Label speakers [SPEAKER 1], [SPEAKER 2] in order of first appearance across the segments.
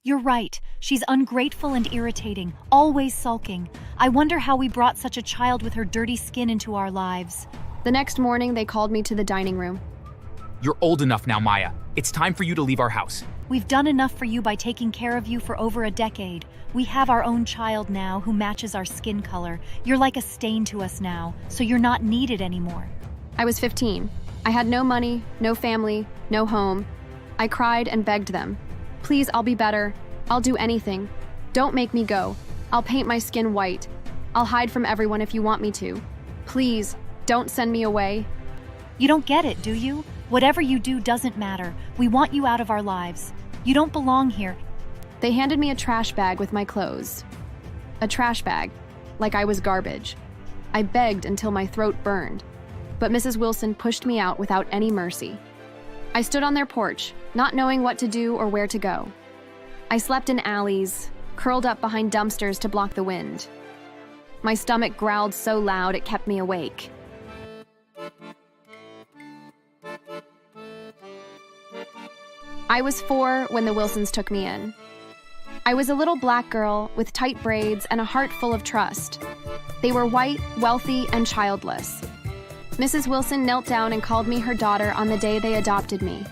[SPEAKER 1] You're right. She's ungrateful and irritating, always sulking. I wonder how we brought such a child with her dirty skin into our lives.
[SPEAKER 2] The next morning, they called me to the dining room.
[SPEAKER 3] You're old enough now, Maya. It's time for you to leave our house.
[SPEAKER 1] We've done enough for you by taking care of you for over a decade. We have our own child now who matches our skin color. You're like a stain to us now, so you're not needed anymore.
[SPEAKER 2] I was 15. I had no money, no family, no home. I cried and begged them. Please, I'll be better. I'll do anything. Don't make me go. I'll paint my skin white. I'll hide from everyone if you want me to. Please, don't send me away.
[SPEAKER 1] You don't get it, do you? Whatever you do doesn't matter. We want you out of our lives. You don't belong here.
[SPEAKER 2] They handed me a trash bag with my clothes. A trash bag, like I was garbage. I begged until my throat burned, but Mrs. Wilson pushed me out without any mercy. I stood on their porch, not knowing what to do or where to go. I slept in alleys, curled up behind dumpsters to block the wind. My stomach growled so loud it kept me awake. I was 4 when the Wilsons took me in. I was a little black girl with tight braids and a heart full of trust. They were white, wealthy, and childless. Mrs. Wilson knelt down and called me her daughter on the day they adopted me.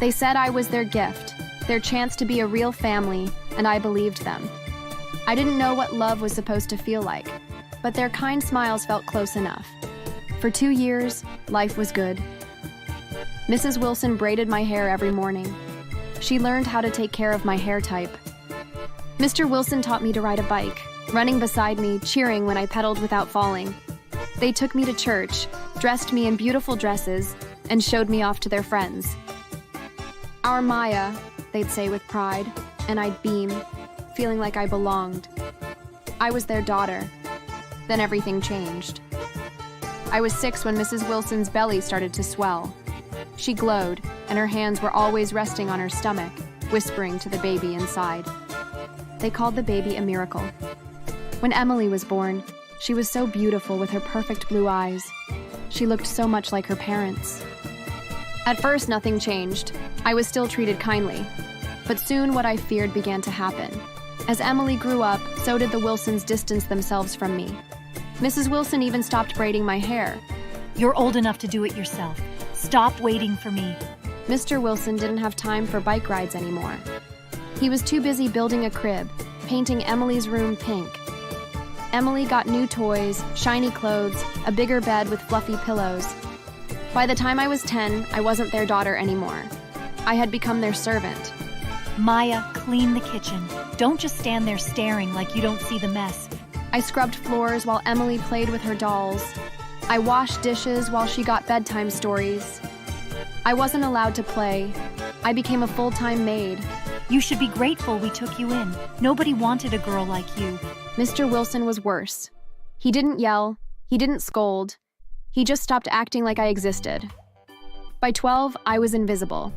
[SPEAKER 2] They said I was their gift, their chance to be a real family, and I believed them. I didn't know what love was supposed to feel like, but their kind smiles felt close enough. For 2 years, life was good. Mrs. Wilson braided my hair every morning. She learned how to take care of my hair type. Mr. Wilson taught me to ride a bike, running beside me, cheering when I pedaled without falling. They took me to church, dressed me in beautiful dresses, and showed me off to their friends. "Our Maya," they'd say with pride, and I'd beam, feeling like I belonged. I was their daughter. Then everything changed. I was 6 when Mrs. Wilson's belly started to swell. She glowed, and her hands were always resting on her stomach, whispering to the baby inside. They called the baby a miracle. When Emily was born, she was so beautiful with her perfect blue eyes. She looked so much like her parents. At first, nothing changed. I was still treated kindly. But soon what I feared began to happen. As Emily grew up, so did the Wilsons distance themselves from me. Mrs. Wilson even stopped braiding my hair.
[SPEAKER 1] You're old enough to do it yourself. Stop waiting for me.
[SPEAKER 2] Mr. Wilson didn't have time for bike rides anymore. He was too busy building a crib, painting Emily's room pink. Emily got new toys, shiny clothes, a bigger bed with fluffy pillows. By the time I was 10, I wasn't their daughter anymore. I had become their servant.
[SPEAKER 1] Maya, clean the kitchen. Don't just stand there staring like you don't see the mess.
[SPEAKER 2] I scrubbed floors while Emily played with her dolls. I washed dishes while she got bedtime stories. I wasn't allowed to play. I became a full-time maid.
[SPEAKER 1] You should be grateful we took you in. Nobody wanted a girl like you.
[SPEAKER 2] Mr. Wilson was worse. He didn't yell. He didn't scold. He just stopped acting like I existed. By 12, I was invisible.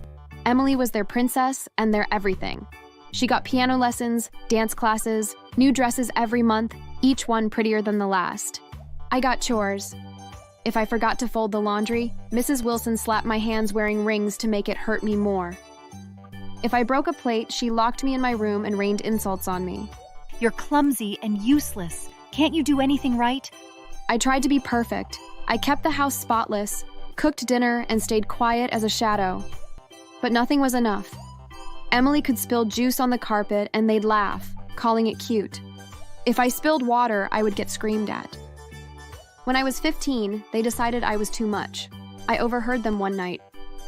[SPEAKER 2] Emily was their princess and their everything. She got piano lessons, dance classes, new dresses every month, each one prettier than the last. I got chores. If I forgot to fold the laundry, Mrs. Wilson slapped my hands wearing rings to make it hurt me more. If I broke a plate, she locked me in my room and rained insults on me.
[SPEAKER 1] You're clumsy and useless. Can't you do anything right?
[SPEAKER 2] I tried to be perfect. I kept the house spotless, cooked dinner, and stayed quiet as a shadow. But nothing was enough. Emily could spill juice on the carpet and they'd laugh, calling it cute. If I spilled water, I would get screamed at. When I was 15, they decided I was too much. I overheard them one night.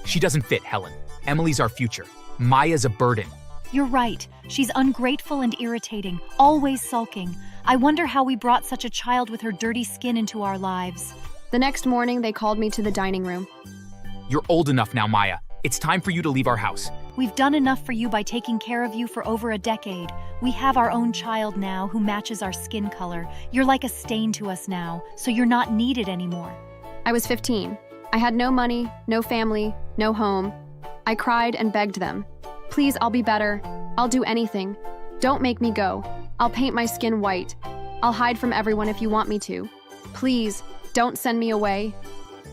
[SPEAKER 3] She doesn't fit, Helen. Emily's our future. Maya's a burden.
[SPEAKER 1] You're right. She's ungrateful and irritating, always sulking. I wonder how we brought such a child with her dirty skin into our lives.
[SPEAKER 2] The next morning, they called me to the dining room.
[SPEAKER 3] You're old enough now, Maya. It's time for you to leave our house.
[SPEAKER 1] We've done enough for you by taking care of you for over a decade. We have our own child now who matches our skin color. You're like a stain to us now, so you're not needed anymore.
[SPEAKER 2] I was 15. I had no money, no family, no home. I cried and begged them. Please, I'll be better. I'll do anything. Don't make me go. I'll paint my skin white. I'll hide from everyone if you want me to. Please, don't send me away.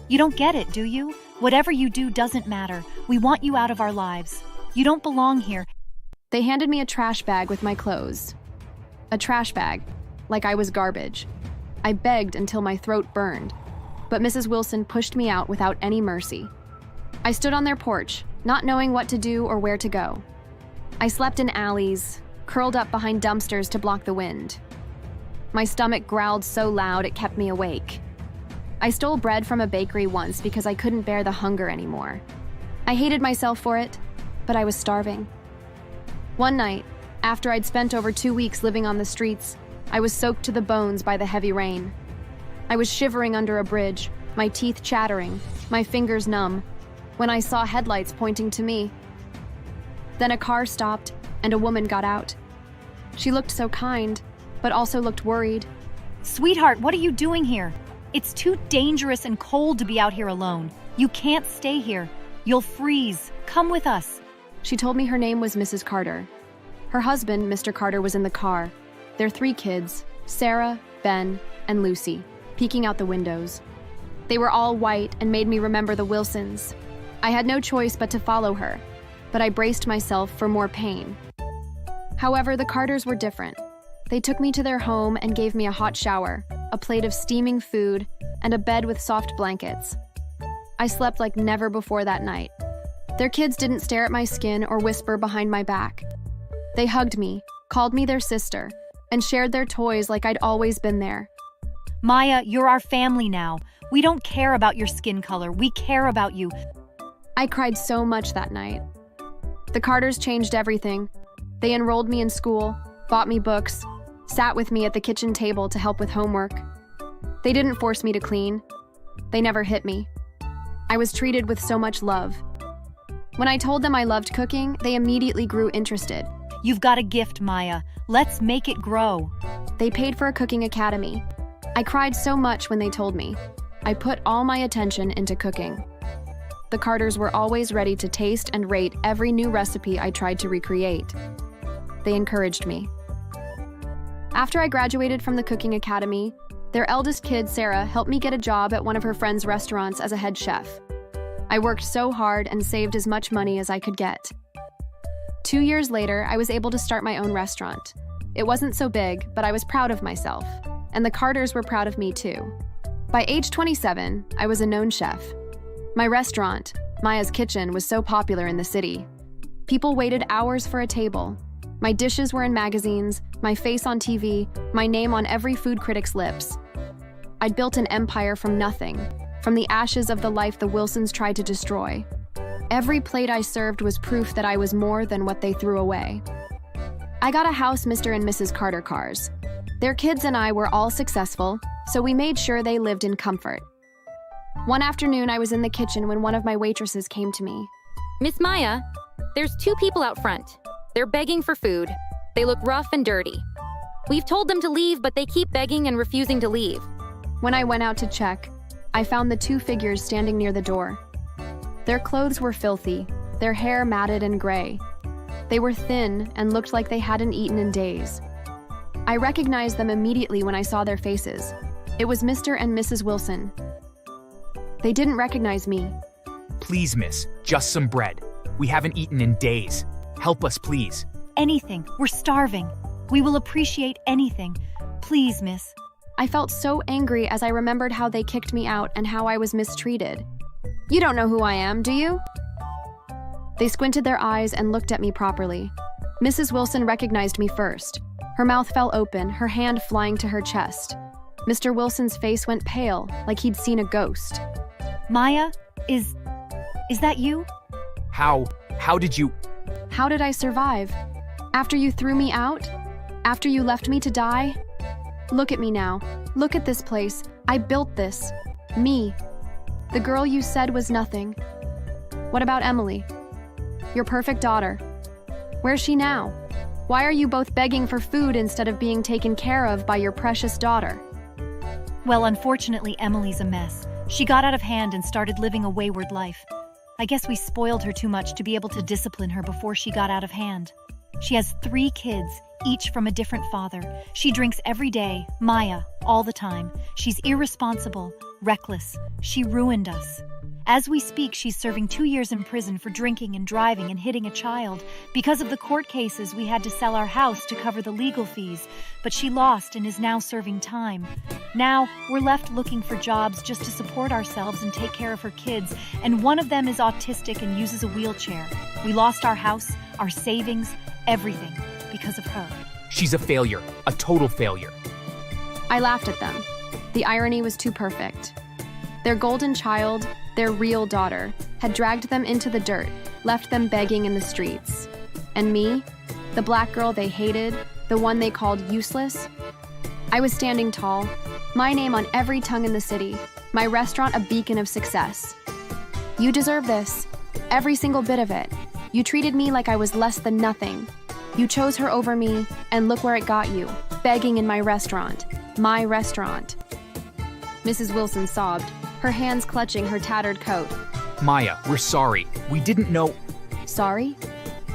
[SPEAKER 1] You don't get it, do you? Whatever you do doesn't matter. We want you out of our lives. You don't belong here.
[SPEAKER 2] They handed me a trash bag with my clothes. A trash bag, like I was garbage. I begged until my throat burned, but Mrs. Wilson pushed me out without any mercy. I stood on their porch, not knowing what to do or where to go. I slept in alleys, curled up behind dumpsters to block the wind. My stomach growled so loud it kept me awake. I stole bread from a bakery once because I couldn't bear the hunger anymore. I hated myself for it, but I was starving. One night, after I'd spent over 2 weeks living on the streets, I was soaked to the bones by the heavy rain. I was shivering under a bridge, my teeth chattering, my fingers numb, when I saw headlights pointing to me. Then a car stopped, and a woman got out. She looked so kind, but also looked worried.
[SPEAKER 1] Sweetheart, what are you doing here? It's too dangerous and cold to be out here alone. You can't stay here. You'll freeze. Come with us.
[SPEAKER 2] She told me her name was Mrs. Carter. Her husband, Mr. Carter, was in the car. Their 3 kids, Sarah, Ben, and Lucy, peeking out the windows. They were all white and made me remember the Wilsons. I had no choice but to follow her, but I braced myself for more pain. However, the Carters were different. They took me to their home and gave me a hot shower, a plate of steaming food, and a bed with soft blankets. I slept like never before that night. Their kids didn't stare at my skin or whisper behind my back. They hugged me, called me their sister, and shared their toys like I'd always been there.
[SPEAKER 1] Maya, you're our family now. We don't care about your skin color. We care about you.
[SPEAKER 2] I cried so much that night. The Carters changed everything. They enrolled me in school, bought me books, sat with me at the kitchen table to help with homework. They didn't force me to clean. They never hit me. I was treated with so much love. When I told them I loved cooking, they immediately grew interested.
[SPEAKER 1] You've got a gift, Maya. Let's make it grow.
[SPEAKER 2] They paid for a cooking academy. I cried so much when they told me. I put all my attention into cooking. The Carters were always ready to taste and rate every new recipe I tried to recreate. They encouraged me. After I graduated from the cooking academy, their eldest kid, Sarah, helped me get a job at one of her friends' restaurants as a head chef. I worked so hard and saved as much money as I could get. 2 years later, I was able to start my own restaurant. It wasn't so big, but I was proud of myself, and the Carters were proud of me too. By age 27, I was a known chef. My restaurant, Maya's Kitchen, was so popular in the city. People waited hours for a table. My dishes were in magazines, my face on TV, my name on every food critic's lips. I'd built an empire from nothing, from the ashes of the life the Wilsons tried to destroy. Every plate I served was proof that I was more than what they threw away. I got a house Mr. and Mrs. Carter cars. Their kids and I were all successful, so we made sure they lived in comfort. One afternoon, I was in the kitchen when one of my waitresses came to me.
[SPEAKER 4] Miss Maya, there's 2 people out front. They're begging for food. They look rough and dirty. We've told them to leave, but they keep begging and refusing to leave.
[SPEAKER 2] When I went out to check, I found the 2 figures standing near the door. Their clothes were filthy, their hair matted and gray. They were thin and looked like they hadn't eaten in days. I recognized them immediately when I saw their faces. It was Mr. and Mrs. Wilson. They didn't recognize me.
[SPEAKER 3] Please, miss, just some bread. We haven't eaten in days. Help us, please.
[SPEAKER 1] Anything. We're starving. We will appreciate anything. Please, miss.
[SPEAKER 2] I felt so angry as I remembered how they kicked me out and how I was mistreated. You don't know who I am, do you? They squinted their eyes and looked at me properly. Mrs. Wilson recognized me first. Her mouth fell open, her hand flying to her chest. Mr. Wilson's face went pale, like he'd seen a ghost.
[SPEAKER 1] Maya, is that you?
[SPEAKER 3] How did you...
[SPEAKER 2] How did I survive? After you threw me out? After you left me to die? Look at me now. Look at this place. I built this. Me. The girl you said was nothing. What about Emily? Your perfect daughter. Where's she now? Why are you both begging for food instead of being taken care of by your precious daughter?
[SPEAKER 1] Well, unfortunately, Emily's a mess. She got out of hand and started living a wayward life. I guess we spoiled her too much to be able to discipline her before she got out of hand. She has 3 kids, each from a different father. She drinks every day, Maya, all the time. She's irresponsible, reckless. She ruined us. As we speak, she's serving 2 years in prison for drinking and driving and hitting a child. Because of the court cases, we had to sell our house to cover the legal fees, but she lost and is now serving time. Now, we're left looking for jobs just to support ourselves and take care of her kids, and one of them is autistic and uses a wheelchair. We lost our house, our savings, everything, because of her.
[SPEAKER 3] She's a failure, a total failure.
[SPEAKER 2] I laughed at them. The irony was too perfect. Their golden child, their real daughter, had dragged them into the dirt, left them begging in the streets. And me, the black girl they hated, the one they called useless, I was standing tall, my name on every tongue in the city, my restaurant a beacon of success. You deserve this, every single bit of it. You treated me like I was less than nothing. You chose her over me, and look where it got you, begging in my restaurant. My restaurant. Mrs. Wilson sobbed, her hands clutching her tattered coat.
[SPEAKER 3] Maya, we're sorry. We didn't know.
[SPEAKER 2] Sorry?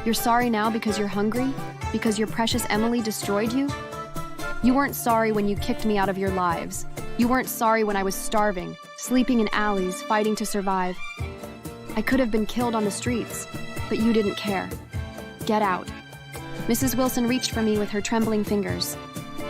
[SPEAKER 2] You're sorry now because you're hungry? Because your precious Emily destroyed you? You weren't sorry when you kicked me out of your lives. You weren't sorry when I was starving, sleeping in alleys, fighting to survive. I could have been killed on the streets, but you didn't care. Get out. Mrs. Wilson reached for me with her trembling fingers.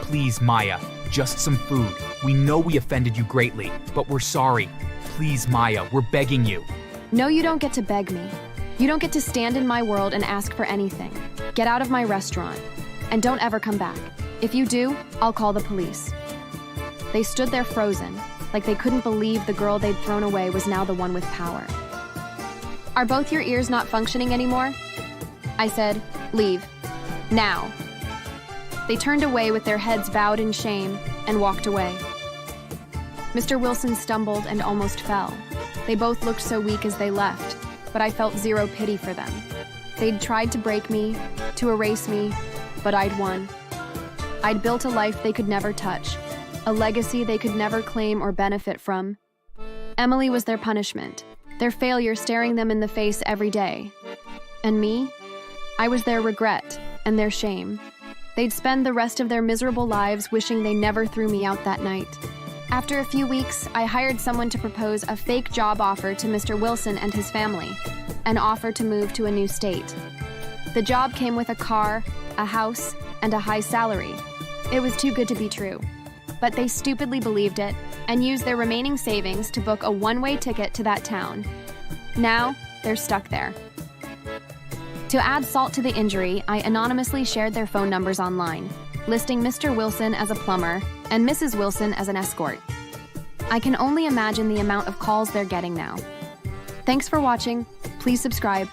[SPEAKER 3] Please, Maya, just some food. We know we offended you greatly, but we're sorry. Please, Maya, we're begging you.
[SPEAKER 2] No, you don't get to beg me. You don't get to stand in my world and ask for anything. Get out of my restaurant, and don't ever come back. If you do, I'll call the police. They stood there frozen, like they couldn't believe the girl they'd thrown away was now the one with power. Are both your ears not functioning anymore? I said, leave. Now. They turned away with their heads bowed in shame and walked away. Mr. Wilson stumbled and almost fell. They both looked so weak as they left, but I felt zero pity for them. They'd tried to break me, to erase me, but I'd won. I'd built a life they could never touch, a legacy they could never claim or benefit from. Emily was their punishment, their failure staring them in the face every day. And me? I was their regret and their shame. They'd spend the rest of their miserable lives wishing they never threw me out that night. After a few weeks, I hired someone to propose a fake job offer to Mr. Wilson and his family, an offer to move to a new state. The job came with a car, a house, and a high salary. It was too good to be true. But they stupidly believed it and used their remaining savings to book a one-way ticket to that town. Now, they're stuck there. To add salt to the injury, I anonymously shared their phone numbers online, listing Mr. Wilson as a plumber and Mrs. Wilson as an escort. I can only imagine the amount of calls they're getting now. Thanks for watching. Please subscribe.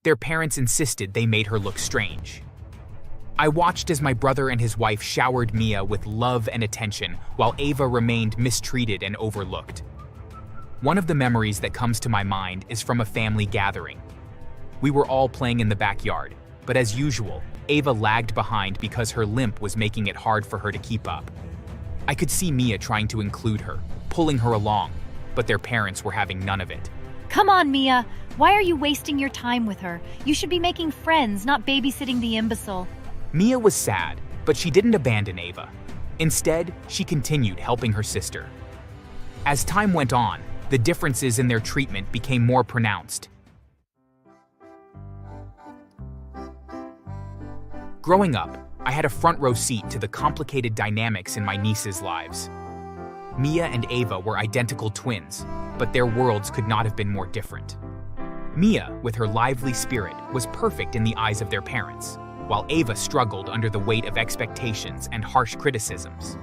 [SPEAKER 3] Their parents insisted they made her look strange. I watched as my brother and his wife showered Mia with love and attention while Ava remained mistreated and overlooked. One of the memories that comes to my mind is from a family gathering. We were all playing in the backyard, but as usual, Ava lagged behind because her limp was making it hard for her to keep up. I could see Mia trying to include her, pulling her along, but their parents were having none of it.
[SPEAKER 1] Come on, Mia. Why are you wasting your time with her? You should be making friends, not babysitting the imbecile.
[SPEAKER 3] Mia was sad, but she didn't abandon Ava. Instead, she continued helping her sister. As time went on, the differences in their treatment became more pronounced. Growing up, I had a front row seat to the complicated dynamics in my nieces' lives. Mia and Ava were identical twins, but their worlds could not have been more different. Mia, with her lively spirit, was perfect in the eyes of their parents, while Ava struggled under the weight of expectations and harsh criticisms.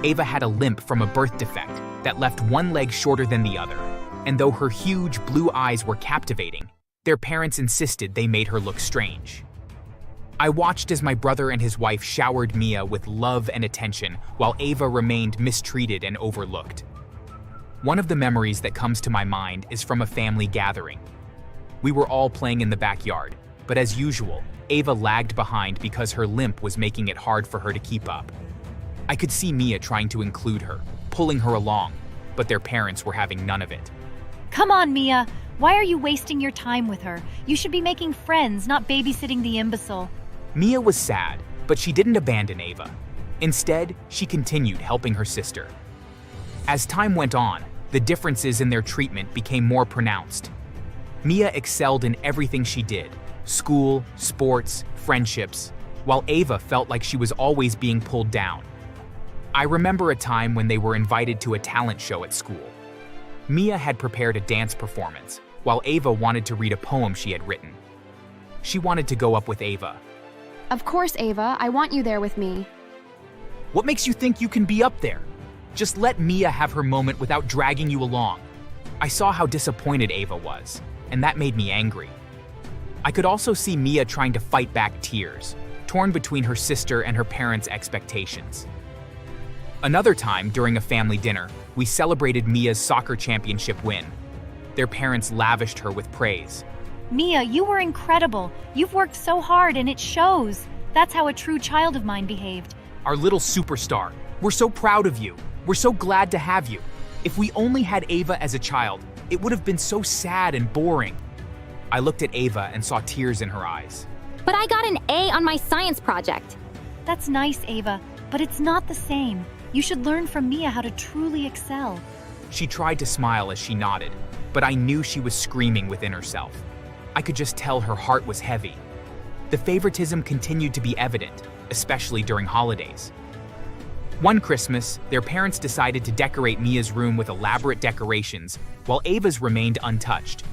[SPEAKER 3] Ava had a limp from a birth defect that left one leg shorter than the other, and though her huge blue eyes were captivating, their parents insisted they made her look strange. I watched as my brother and his wife showered Mia with love and attention while Ava remained mistreated and overlooked. One of the memories that comes to my mind is from a family gathering. We were all playing in the backyard, but as usual, Ava lagged behind because her limp was making it hard for her to keep up. I could see Mia trying to include her, pulling her along, but their parents were having none of it.
[SPEAKER 1] Come on, Mia. Why are you wasting your time with her? You should be making friends, not babysitting the imbecile.
[SPEAKER 3] Mia was sad, but she didn't abandon Ava. Instead, she continued helping her sister. As time went on, the differences in their treatment became more pronounced. Mia excelled in everything she did: school, sports, friendships, while Ava felt like she was always being pulled down. I remember a time when they were invited to a talent show at school. Mia had prepared a dance performance, while Ava wanted to read a poem she had written. She wanted to go up with Ava.
[SPEAKER 2] Of course, Ava, I want you there with me.
[SPEAKER 3] What makes you think you can be up there? Just let Mia have her moment without dragging you along. I saw how disappointed Ava was, and that made me angry. I could also see Mia trying to fight back tears, torn between her sister and her parents' expectations. Another time, during a family dinner, we celebrated Mia's soccer championship win. Their parents lavished her with praise.
[SPEAKER 1] Mia, you were incredible. You've worked so hard and it shows. That's how a true child of mine behaved.
[SPEAKER 3] Our little superstar, we're so proud of you. We're so glad to have you. If we only had Ava as a child, it would have been so sad and boring. I looked at Ava and saw tears in her eyes.
[SPEAKER 4] But I got an A on my science project.
[SPEAKER 1] That's nice, Ava, but it's not the same. You should learn from Mia how to truly excel.
[SPEAKER 3] She tried to smile as she nodded, but I knew she was screaming within herself. I could just tell her heart was heavy. The favoritism continued to be evident, especially during holidays. One Christmas, their parents decided to decorate Mia's room with elaborate decorations, while Ava's remained untouched.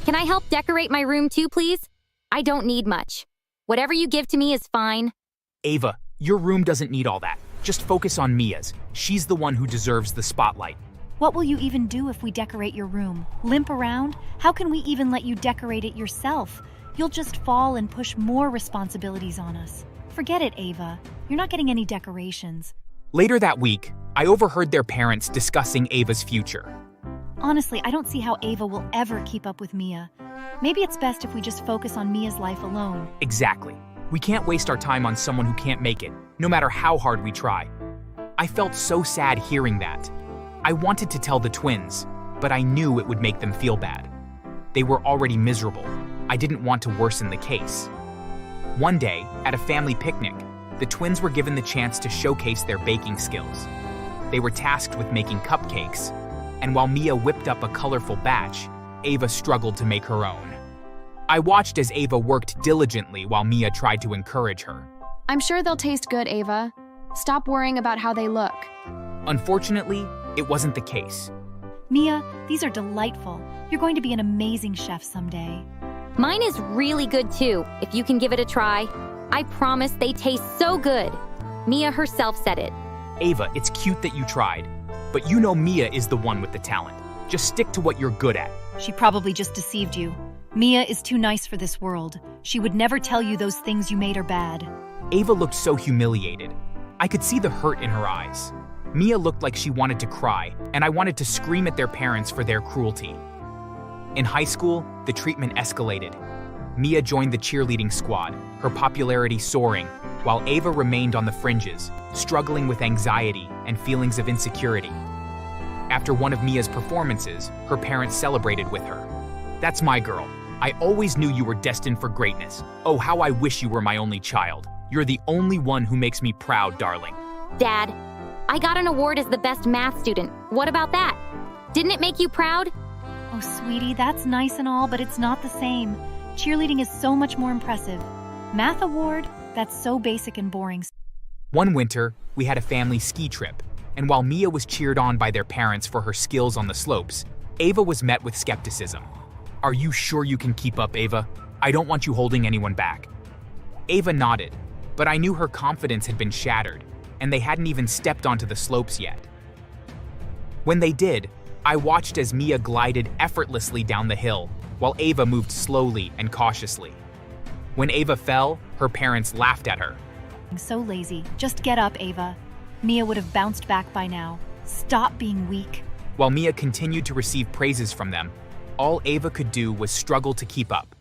[SPEAKER 4] Can I help decorate my room too, please? I don't need much. Whatever you give to me is fine.
[SPEAKER 3] Ava, your room doesn't need all that. Just focus on Mia's. She's the one who deserves the spotlight.
[SPEAKER 1] What will you even do if we decorate your room? Limp around? How can we even let you decorate it yourself? You'll just fall and push more responsibilities on us. Forget it, Ava. You're not getting any decorations.
[SPEAKER 3] Later that week, I overheard their parents discussing Ava's future.
[SPEAKER 1] Honestly, I don't see how Ava will ever keep up with Mia. Maybe it's best if we just focus on Mia's life alone.
[SPEAKER 3] Exactly. We can't waste our time on someone who can't make it, no matter how hard we try. I felt so sad hearing that. I wanted to tell the twins, but I knew it would make them feel bad. They were already miserable. I didn't want to worsen the case. One day, at a family picnic, the twins were given the chance to showcase their baking skills. They were tasked with making cupcakes, and while Mia whipped up a colorful batch, Ava struggled to make her own. I watched as Ava worked diligently while Mia tried to encourage her.
[SPEAKER 2] I'm sure they'll taste good, Ava. Stop worrying about how they look.
[SPEAKER 3] Unfortunately, it wasn't the case.
[SPEAKER 1] Mia, these are delightful. You're going to be an amazing chef someday.
[SPEAKER 4] Mine is really good too, if you can give it a try. I promise they taste so good. Mia herself said it.
[SPEAKER 3] Ava, it's cute that you tried, but you know Mia is the one with the talent. Just stick to what you're good at.
[SPEAKER 1] She probably just deceived you. Mia is too nice for this world. She would never tell you those things you made are bad.
[SPEAKER 3] Ava looked so humiliated. I could see the hurt in her eyes. Mia looked like she wanted to cry, and I wanted to scream at their parents for their cruelty. In high school, the treatment escalated. Mia joined the cheerleading squad, her popularity soaring, while Ava remained on the fringes, struggling with anxiety and feelings of insecurity. After one of Mia's performances, her parents celebrated with her. That's my girl. I always knew you were destined for greatness. Oh, how I wish you were my only child. You're the only one who makes me proud, darling.
[SPEAKER 4] Dad, I got an award as the best math student. What about that? Didn't it make you proud?
[SPEAKER 1] Oh, sweetie, that's nice and all, but it's not the same. Cheerleading is so much more impressive. Math award? That's so basic and boring.
[SPEAKER 3] One winter, we had a family ski trip, and while Mia was cheered on by their parents for her skills on the slopes, Ava was met with skepticism. Are you sure you can keep up, Ava? I don't want you holding anyone back. Ava nodded, but I knew her confidence had been shattered, and they hadn't even stepped onto the slopes yet. When they did, I watched as Mia glided effortlessly down the hill, while Ava moved slowly and cautiously. When Ava fell, her parents laughed at her.
[SPEAKER 1] So lazy. Just get up, Ava. Mia would have bounced back by now. Stop being weak.
[SPEAKER 3] While Mia continued to receive praises from them, all Ava could do was struggle to keep up.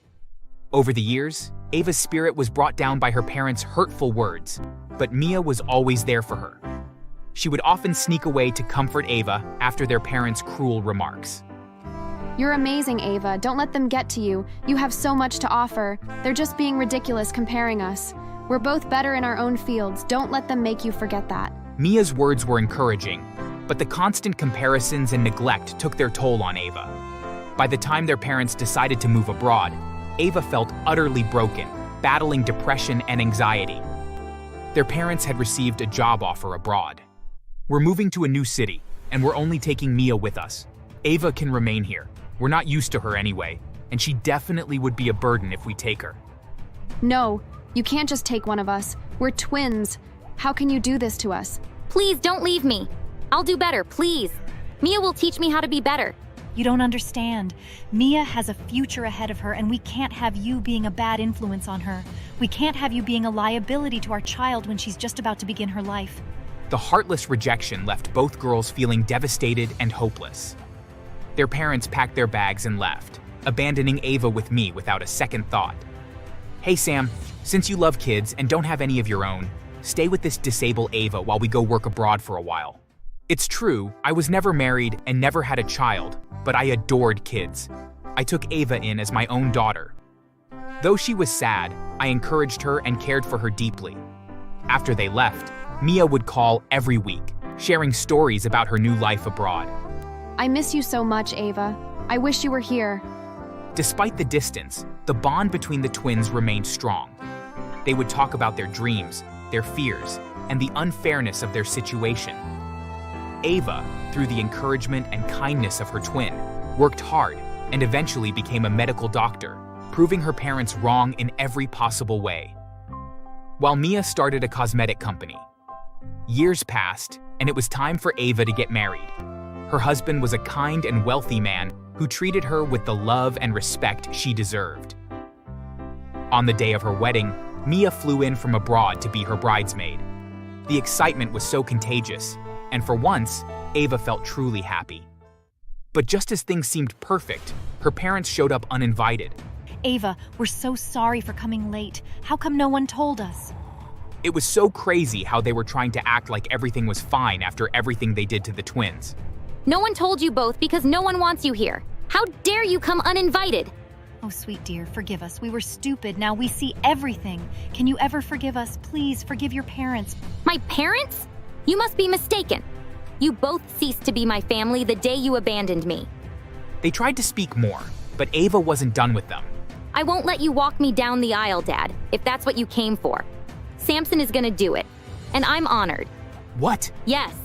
[SPEAKER 3] Over the years, Ava's spirit was brought down by her parents' hurtful words, but Mia was always there for her. She would often sneak away to comfort Ava after their parents' cruel remarks.
[SPEAKER 2] You're amazing, Ava. Don't let them get to you. You have so much to offer. They're just being ridiculous comparing us. We're both better in our own fields. Don't let them make you forget that.
[SPEAKER 3] Mia's words were encouraging, but the constant comparisons and neglect took their toll on Ava. By the time their parents decided to move abroad, Ava felt utterly broken, battling depression and anxiety. Their parents had received a job offer abroad. "We're moving to a new city, and we're only taking Mia with us. Ava can remain here. We're not used to her anyway, and she definitely would be a burden if we take her."
[SPEAKER 2] No, you can't just take one of us. We're twins. How can you do this to us?
[SPEAKER 4] Please don't leave me. I'll do better, please. Mia will teach me how to be better.
[SPEAKER 1] You don't understand. Mia has a future ahead of her, and we can't have you being a bad influence on her. We can't have you being a liability to our child when she's just about to begin her life.
[SPEAKER 3] The heartless rejection left both girls feeling devastated and hopeless. Their parents packed their bags and left, abandoning Ava with me without a second thought. "Hey Sam, since you love kids and don't have any of your own, stay with this disabled Ava while we go work abroad for a while." It's true, I was never married and never had a child, but I adored kids. I took Ava in as my own daughter. Though she was sad, I encouraged her and cared for her deeply. After they left, Mia would call every week, sharing stories about her new life abroad.
[SPEAKER 2] I miss you so much, Ava. I wish you were here.
[SPEAKER 3] Despite the distance, the bond between the twins remained strong. They would talk about their dreams, their fears, and the unfairness of their situation. Ava, through the encouragement and kindness of her twin, worked hard and eventually became a medical doctor, proving her parents wrong in every possible way. While Mia started a cosmetic company. Years passed, and it was time for Ava to get married. Her husband was a kind and wealthy man who treated her with the love and respect she deserved. On the day of her wedding, Mia flew in from abroad to be her bridesmaid. The excitement was so contagious, and for once, Ava felt truly happy. But just as things seemed perfect, her parents showed up uninvited.
[SPEAKER 1] Ava, we're so sorry for coming late. How come no one told us?
[SPEAKER 3] It was so crazy how they were trying to act like everything was fine after everything they did to the twins.
[SPEAKER 4] No one told you both because no one wants you here. How dare you come uninvited?
[SPEAKER 1] Oh, sweet dear, forgive us. We were stupid. Now we see everything. Can you ever forgive us? Please forgive your parents.
[SPEAKER 4] My parents? You must be mistaken. You both ceased to be my family the day you abandoned me.
[SPEAKER 3] They tried to speak more, but Ava wasn't done with them.
[SPEAKER 4] I won't let you walk me down the aisle, Dad, if that's what you came for. Samson is gonna do it, and I'm honored.
[SPEAKER 3] What?
[SPEAKER 4] Yes.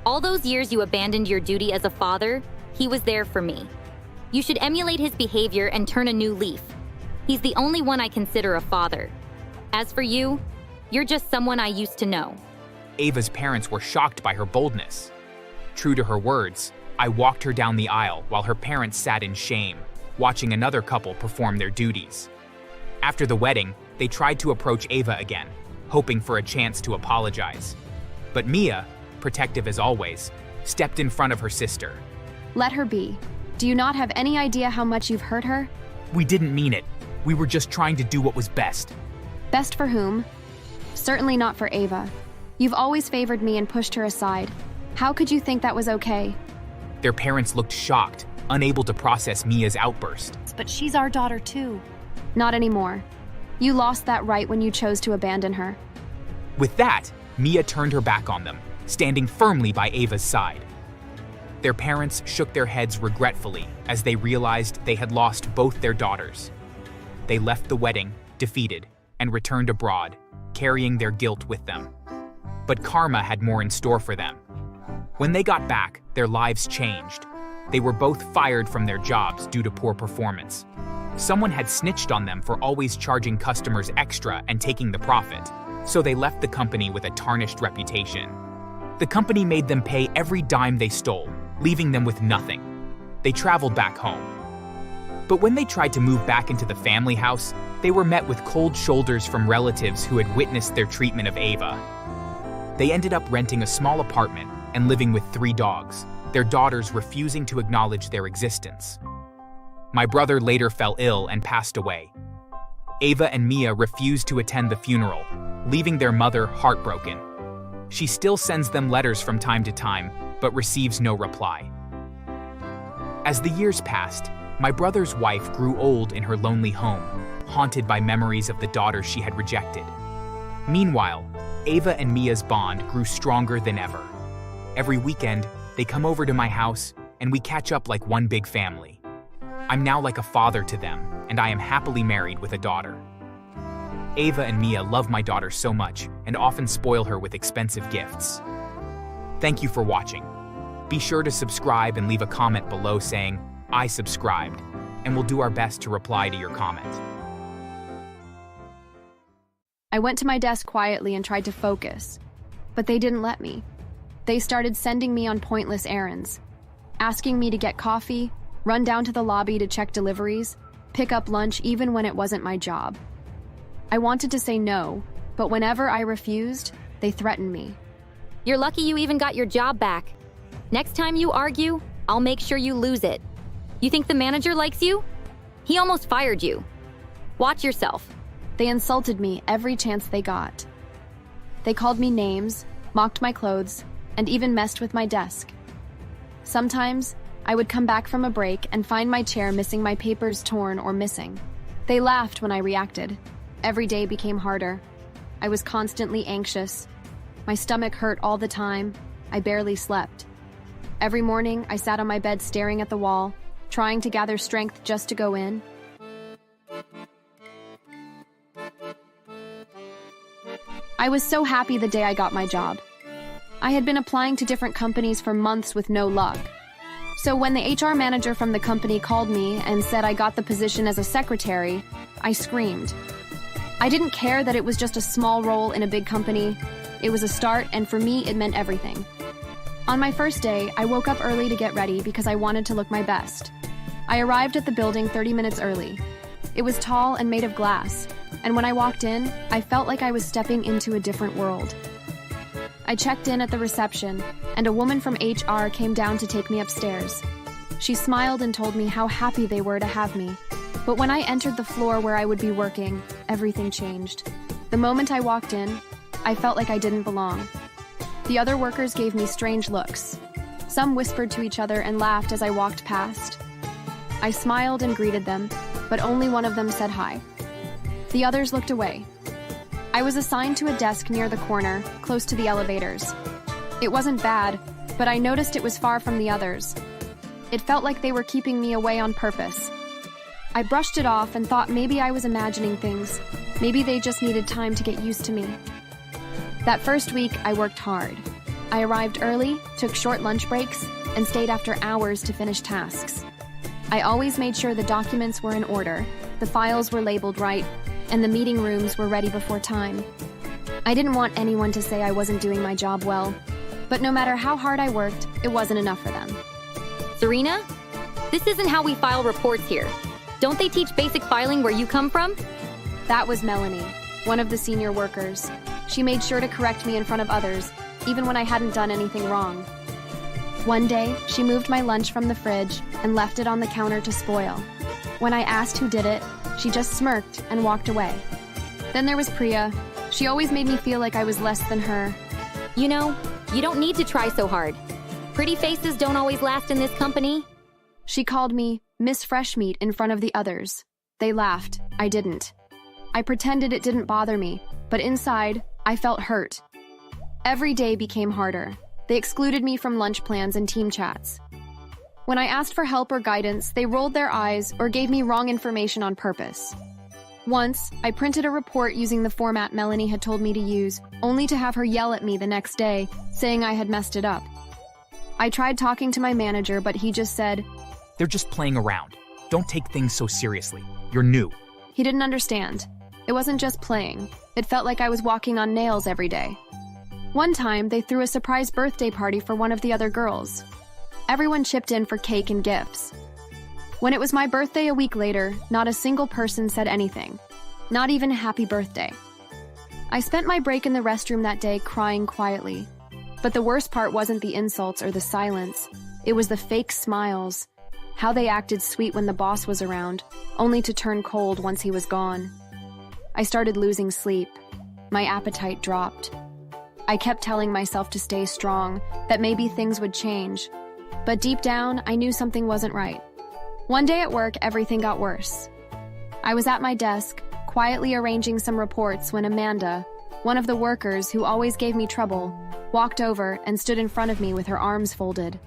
[SPEAKER 4] All those years you abandoned your duty as a father, he was there for me. You should emulate his behavior and turn a new leaf. He's the only one I consider a father. As for you, you're just someone I used to know.
[SPEAKER 3] Ava's parents were shocked by her boldness. True to her words, I walked her down the aisle while her parents sat in shame, watching another couple perform their duties. After the wedding, they tried to approach Ava again, hoping for a chance to apologize. But Mia, protective as always, stepped in front of her sister.
[SPEAKER 2] Let her be. Do you not have any idea how much you've hurt her?
[SPEAKER 3] We didn't mean it. We were just trying to do what was best.
[SPEAKER 2] Best for whom? Certainly not for Ava. You've always favored me and pushed her aside. How could you think that was okay?
[SPEAKER 3] Their parents looked shocked, unable to process Mia's outburst.
[SPEAKER 1] But she's our daughter too.
[SPEAKER 2] Not anymore. You lost that right when you chose to abandon her.
[SPEAKER 3] With that, Mia turned her back on them, standing firmly by Ava's side. Their parents shook their heads regretfully as they realized they had lost both their daughters. They left the wedding, defeated, and returned abroad, carrying their guilt with them. But karma had more in store for them. When they got back, their lives changed. They were both fired from their jobs due to poor performance. Someone had snitched on them for always charging customers extra and taking the profit, so they left the company with a tarnished reputation. The company made them pay every dime they stole, leaving them with nothing. They traveled back home. But when they tried to move back into the family house, they were met with cold shoulders from relatives who had witnessed their treatment of Ava. They ended up renting a small apartment and living with 3 dogs, their daughters refusing to acknowledge their existence. My brother later fell ill and passed away. Ava and Mia refused to attend the funeral, leaving their mother heartbroken. She still sends them letters from time to time, but receives no reply. As the years passed, my brother's wife grew old in her lonely home, haunted by memories of the daughter she had rejected. Meanwhile, Ava and Mia's bond grew stronger than ever. Every weekend, they come over to my house and we catch up like one big family. I'm now like a father to them, and I am happily married with a daughter. Ava and Mia love my daughter so much and often spoil her with expensive gifts. Thank you for watching. Be sure to subscribe and leave a comment below saying, "I subscribed," and we'll do our best to reply to your comment.
[SPEAKER 2] I went to my desk quietly and tried to focus, but they didn't let me. They started sending me on pointless errands, asking me to get coffee, run down to the lobby to check deliveries, pick up lunch even when it wasn't my job. I wanted to say no, but whenever I refused, they threatened me.
[SPEAKER 4] You're lucky you even got your job back. Next time you argue, I'll make sure you lose it. You think the manager likes you? He almost fired you. Watch yourself.
[SPEAKER 2] They insulted me every chance they got. They called me names, mocked my clothes, and even messed with my desk. Sometimes, I would come back from a break and find my chair missing, my papers torn or missing. They laughed when I reacted. Every day became harder. I was constantly anxious. My stomach hurt all the time. I barely slept. Every morning, I sat on my bed staring at the wall, trying to gather strength just to go in. I was so happy the day I got my job. I had been applying to different companies for months with no luck. So when the HR manager from the company called me and said I got the position as a secretary, I screamed. I didn't care that it was just a small role in a big company. It was a start, and for me, it meant everything. On my first day, I woke up early to get ready because I wanted to look my best. I arrived at the building 30 minutes early. It was tall and made of glass, and when I walked in, I felt like I was stepping into a different world. I checked in at the reception, and a woman from HR came down to take me upstairs. She smiled and told me how happy they were to have me. But when I entered the floor where I would be working, everything changed. The moment I walked in, I felt like I didn't belong. The other workers gave me strange looks. Some whispered to each other and laughed as I walked past. I smiled and greeted them, but only one of them said hi. The others looked away. I was assigned to a desk near the corner, close to the elevators. It wasn't bad, but I noticed it was far from the others. It felt like they were keeping me away on purpose. I brushed it off and thought maybe I was imagining things. Maybe they just needed time to get used to me. That first week, I worked hard. I arrived early, took short lunch breaks, and stayed after hours to finish tasks. I always made sure the documents were in order, the files were labeled right, and the meeting rooms were ready before time. I didn't want anyone to say I wasn't doing my job well, but no matter how hard I worked, it wasn't enough for them.
[SPEAKER 4] Serena, this isn't how we file reports here. Don't they teach basic filing where you come from?
[SPEAKER 2] That was Melanie, one of the senior workers. She made sure to correct me in front of others, even when I hadn't done anything wrong. One day, she moved my lunch from the fridge and left it on the counter to spoil. When I asked who did it, she just smirked and walked away. Then there was Priya. She always made me feel like I was less than her.
[SPEAKER 4] You know, you don't need to try so hard. Pretty faces don't always last in this company.
[SPEAKER 2] She called me Miss Fresh Meat in front of the others. They laughed. I didn't. I pretended it didn't bother me, but inside, I felt hurt. Every day became harder. They excluded me from lunch plans and team chats. When I asked for help or guidance, they rolled their eyes or gave me wrong information on purpose. Once, I printed a report using the format Melanie had told me to use, only to have her yell at me the next day, saying I had messed it up. I tried talking to my manager, but he just said,
[SPEAKER 3] "They're just playing around. Don't take things so seriously. You're new."
[SPEAKER 2] He didn't understand. It wasn't just playing. It felt like I was walking on nails every day. One time, they threw a surprise birthday party for one of the other girls. Everyone chipped in for cake and gifts. When it was my birthday a week later, not a single person said anything. Not even a happy birthday. I spent my break in the restroom that day crying quietly. But the worst part wasn't the insults or the silence. It was the fake smiles. How they acted sweet when the boss was around, only to turn cold once he was gone. I started losing sleep. My appetite dropped. I kept telling myself to stay strong, that maybe things would change. But deep down, I knew something wasn't right. One day at work, everything got worse. I was at my desk, quietly arranging some reports when Amanda, One of the workers, who always gave me trouble, walked over and stood in front of me with her arms folded.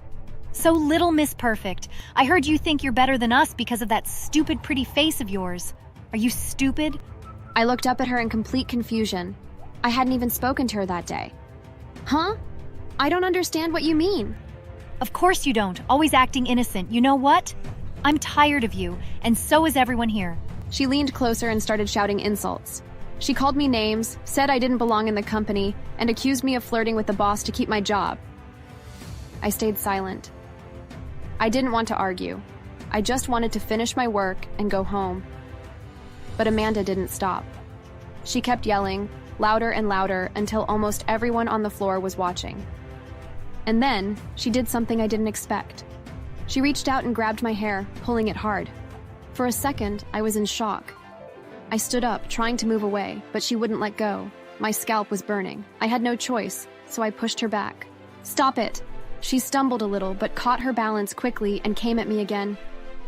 [SPEAKER 1] So little Miss Perfect, I heard you think you're better than us because of that stupid pretty face of yours. Are you stupid?
[SPEAKER 2] I looked up at her in complete confusion. I hadn't even spoken to her that day. Huh? I don't understand what you mean.
[SPEAKER 1] Of course you don't, always acting innocent. You know what? I'm tired of you, and so is everyone here.
[SPEAKER 2] She leaned closer and started shouting insults. She called me names, said I didn't belong in the company, and accused me of flirting with the boss to keep my job. I stayed silent. I didn't want to argue. I just wanted to finish my work and go home. But Amanda didn't stop. She kept yelling, louder and louder, until almost everyone on the floor was watching. And then, she did something I didn't expect. She reached out and grabbed my hair, pulling it hard. For a second, I was in shock. I stood up, trying to move away, but she wouldn't let go. My scalp was burning. I had no choice, so I pushed her back. "Stop it!" She stumbled a little, but caught her balance quickly and came at me again.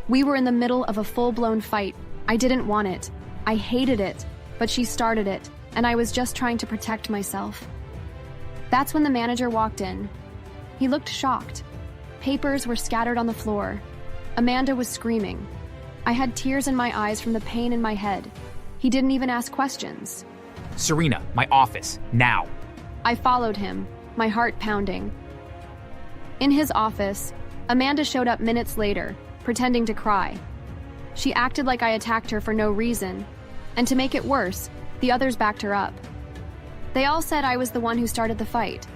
[SPEAKER 2] We were in the middle of a full-blown fight. I didn't want it. I hated it, but she started it, and I was just trying to protect myself. That's when the manager walked in. He looked shocked. Papers were scattered on the floor. Amanda was screaming. I had tears in my eyes from the pain in my head. He didn't even ask questions.
[SPEAKER 3] Serena, my office, now.
[SPEAKER 2] I followed him, my heart pounding. In his office, Amanda showed up minutes later, pretending to cry. She acted like I attacked her for no reason, and to make it worse, the others backed her up. They all said I was the one who started the fight.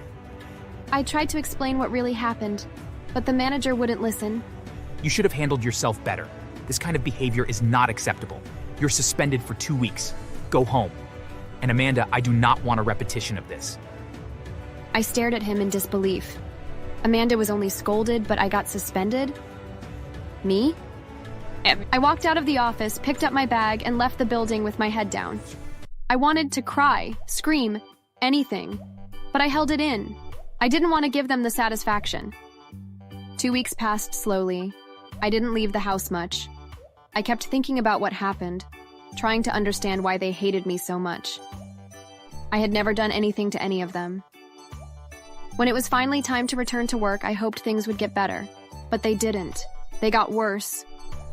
[SPEAKER 2] I tried to explain what really happened, but the manager wouldn't listen.
[SPEAKER 3] You should have handled yourself better. This kind of behavior is not acceptable. You're suspended for 2 weeks. Go home. And Amanda, I do not want a repetition of this.
[SPEAKER 2] I stared at him in disbelief. Amanda was only scolded, but I got suspended? Me? I walked out of the office, picked up my bag, and left the building with my head down. I wanted to cry, scream, anything, but I held it in. I didn't want to give them the satisfaction. 2 weeks passed slowly. I didn't leave the house much. I kept thinking about what happened, trying to understand why they hated me so much. I had never done anything to any of them. When it was finally time to return to work, I hoped things would get better, but they didn't. They got worse.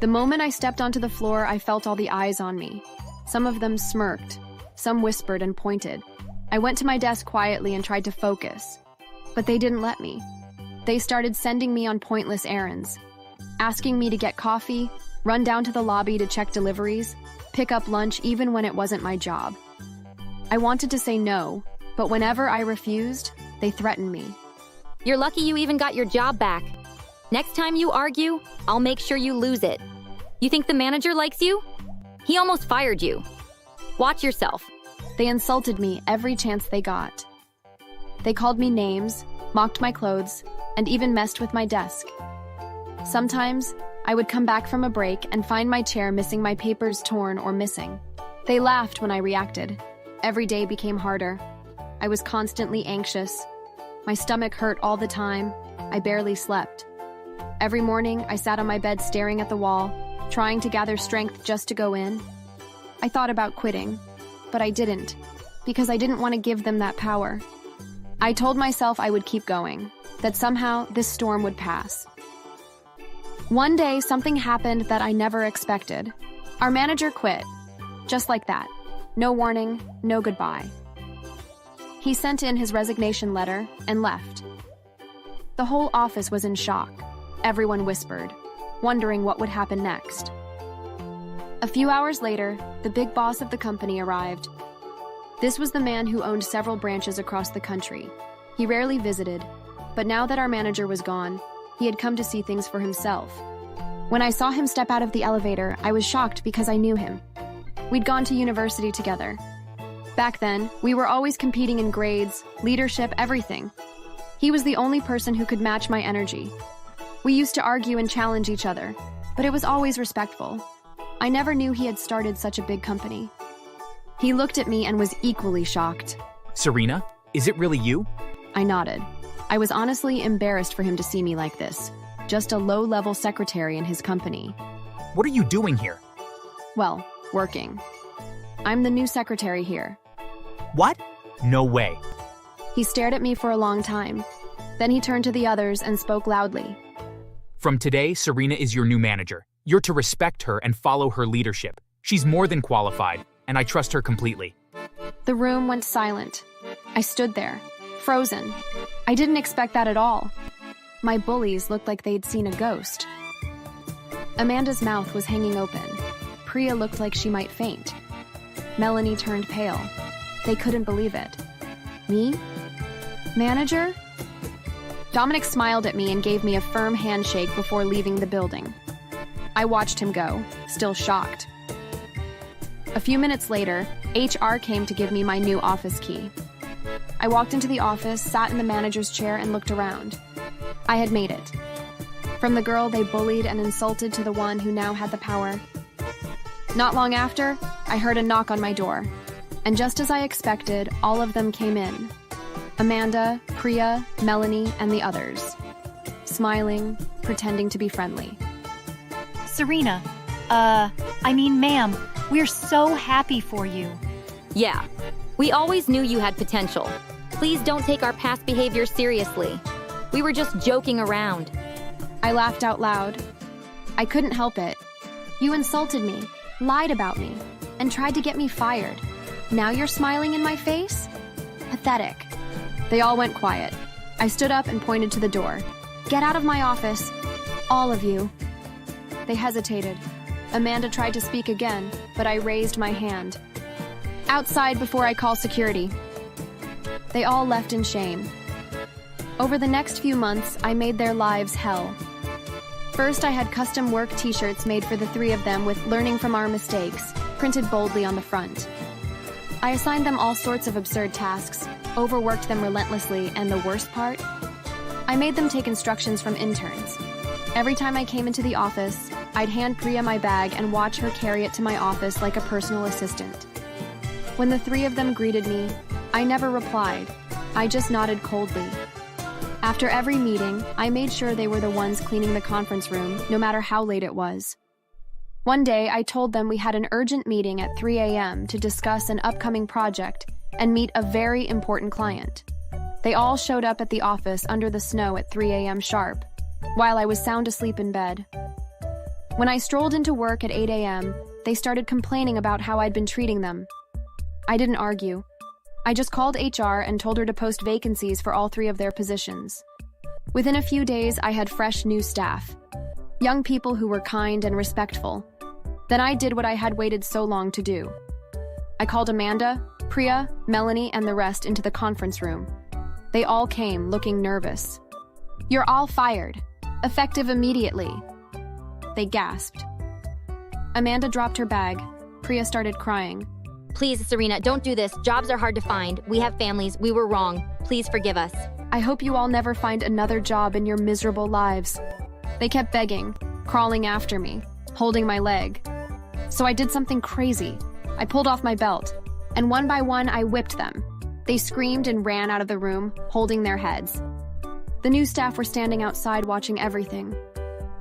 [SPEAKER 2] The moment I stepped onto the floor, I felt all the eyes on me. Some of them smirked, some whispered and pointed. I went to my desk quietly and tried to focus, but they didn't let me. They started sending me on pointless errands, asking me to get coffee, run down to the lobby to check deliveries, pick up lunch even when it wasn't my job. I wanted to say no, but whenever I refused, they threatened me.
[SPEAKER 4] You're lucky you even got your job back. Next time you argue, I'll make sure you lose it. You think the manager likes you? He almost fired you. Watch yourself.
[SPEAKER 2] They insulted me every chance they got. They called me names, mocked my clothes, and even messed with my desk. Sometimes, I would come back from a break and find my chair missing, my papers torn or missing. They laughed when I reacted. Every day became harder. I was constantly anxious. My stomach hurt all the time. I barely slept. Every morning, I sat on my bed staring at the wall, trying to gather strength just to go in. I thought about quitting, but I didn't, because I didn't want to give them that power. I told myself I would keep going, that somehow this storm would pass. One day, something happened that I never expected. Our manager quit, just like that. No warning, no goodbye. He sent in his resignation letter and left. The whole office was in shock. Everyone whispered, wondering what would happen next. A few hours later, the big boss of the company arrived. This was the man who owned several branches across the country. He rarely visited, but now that our manager was gone, he had come to see things for himself. When I saw him step out of the elevator, I was shocked because I knew him. We'd gone to university together. Back then, we were always competing in grades, leadership, everything. He was the only person who could match my energy. We used to argue and challenge each other, but it was always respectful. I never knew he had started such a big company. He looked at me and was equally shocked.
[SPEAKER 3] Serena, is it really you?
[SPEAKER 2] I nodded. I was honestly embarrassed for him to see me like this, just a low-level secretary in his company.
[SPEAKER 3] What are you doing here?
[SPEAKER 2] Well, working. I'm the new secretary here.
[SPEAKER 3] What? No way.
[SPEAKER 2] He stared at me for a long time. Then he turned to the others and spoke loudly.
[SPEAKER 3] From today, Serena is your new manager. You're to respect her and follow her leadership. She's more than qualified, and I trust her completely.
[SPEAKER 2] The room went silent. I stood there, frozen. I didn't expect that at all. My bullies looked like they'd seen a ghost. Amanda's mouth was hanging open. Priya looked like she might faint. Melanie turned pale. They couldn't believe it. Me? Manager? Dominic smiled at me and gave me a firm handshake before leaving the building. I watched him go, still shocked. A few minutes later, HR came to give me my new office key. I walked into the office, sat in the manager's chair, and looked around. I had made it. From the girl they bullied and insulted to the one who now had the power. Not long after, I heard a knock on my door. And just as I expected, all of them came in. Amanda, Priya, Melanie, and the others. Smiling, pretending to be friendly.
[SPEAKER 1] Serena, ma'am, we're so happy for you.
[SPEAKER 4] Yeah, we always knew you had potential. Please don't take our past behavior seriously. We were just joking around.
[SPEAKER 2] I laughed out loud. I couldn't help it. You insulted me, lied about me, and tried to get me fired. Now you're smiling in my face? Pathetic. They all went quiet. I stood up and pointed to the door. Get out of my office. All of you. They hesitated. Amanda tried to speak again, but I raised my hand. Outside before I call security. They all left in shame. Over the next few months, I made their lives hell. First, I had custom work t-shirts made for the three of them with "Learning from our mistakes" printed boldly on the front. I assigned them all sorts of absurd tasks, overworked them relentlessly, and the worst part? I made them take instructions from interns. Every time I came into the office, I'd hand Priya my bag and watch her carry it to my office like a personal assistant. When the three of them greeted me, I never replied. I just nodded coldly. After every meeting, I made sure they were the ones cleaning the conference room, no matter how late it was. One day, I told them we had an urgent meeting at 3 a.m. to discuss an upcoming project and meet a very important client. They all showed up at the office under the snow at 3 a.m. sharp, while I was sound asleep in bed. When I strolled into work at 8 a.m., they started complaining about how I'd been treating them. I didn't argue. I just called HR and told her to post vacancies for all three of their positions. Within a few days, I had fresh new staff. Young people who were kind and respectful. Then I did what I had waited so long to do. I called Amanda, Priya, Melanie, and the rest into the conference room. They all came, looking nervous. "You're all fired. Effective immediately." They gasped. Amanda dropped her bag. Priya started crying.
[SPEAKER 4] Please, Serena, don't do this. Jobs are hard to find. We have families. We were wrong. Please forgive us.
[SPEAKER 2] I hope you all never find another job in your miserable lives. They kept begging, crawling after me, holding my leg. So I did something crazy. I pulled off my belt, and one by one I whipped them. They screamed and ran out of the room, holding their heads. The new staff were standing outside watching everything.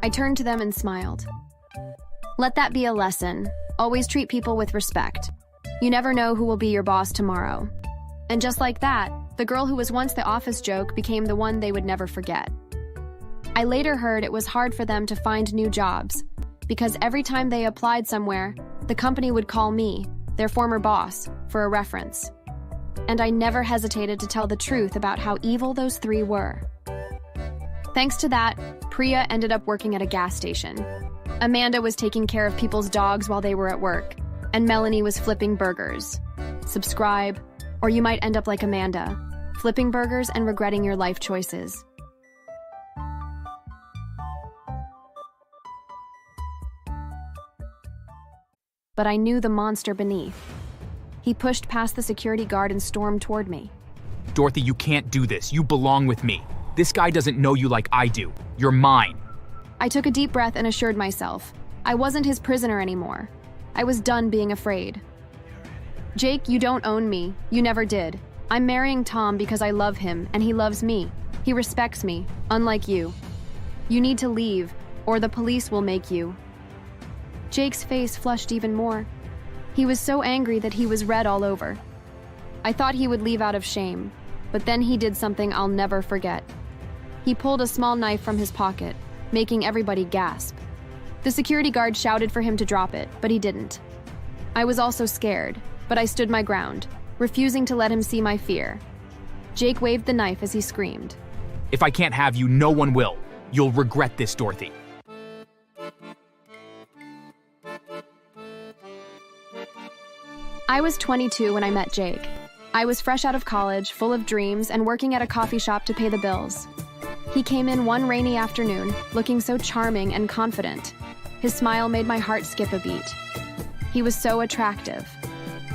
[SPEAKER 2] I turned to them and smiled. Let that be a lesson. Always treat people with respect. You never know who will be your boss tomorrow. And just like that, the girl who was once the office joke became the one they would never forget. I later heard it was hard for them to find new jobs, because every time they applied somewhere, the company would call me, their former boss, for a reference. And I never hesitated to tell the truth about how evil those three were. Thanks to that, Priya ended up working at a gas station. Amanda was taking care of people's dogs while they were at work, and Melanie was flipping burgers. Subscribe, or you might end up like Amanda, flipping burgers and regretting your life choices. But I knew the monster beneath. He pushed past the security guard and stormed toward me.
[SPEAKER 3] Dorothy, you can't do this. You belong with me. This guy doesn't know you like I do. You're mine.
[SPEAKER 2] I took a deep breath and assured myself. I wasn't his prisoner anymore. I was done being afraid. Jake, you don't own me. You never did. I'm marrying Tom because I love him, and he loves me. He respects me, unlike you. You need to leave, or the police will make you. Jake's face flushed even more. He was so angry that he was red all over. I thought he would leave out of shame, but then he did something I'll never forget. He pulled a small knife from his pocket, making everybody gasp. The security guard shouted for him to drop it, but he didn't. I was also scared, but I stood my ground, refusing to let him see my fear. Jake waved the knife as he screamed.
[SPEAKER 3] If I can't have you, no one will. You'll regret this, Dorothy.
[SPEAKER 2] I was 22 when I met Jake. I was fresh out of college, full of dreams, and working at a coffee shop to pay the bills. He came in one rainy afternoon, looking so charming and confident. His smile made my heart skip a beat. He was so attractive.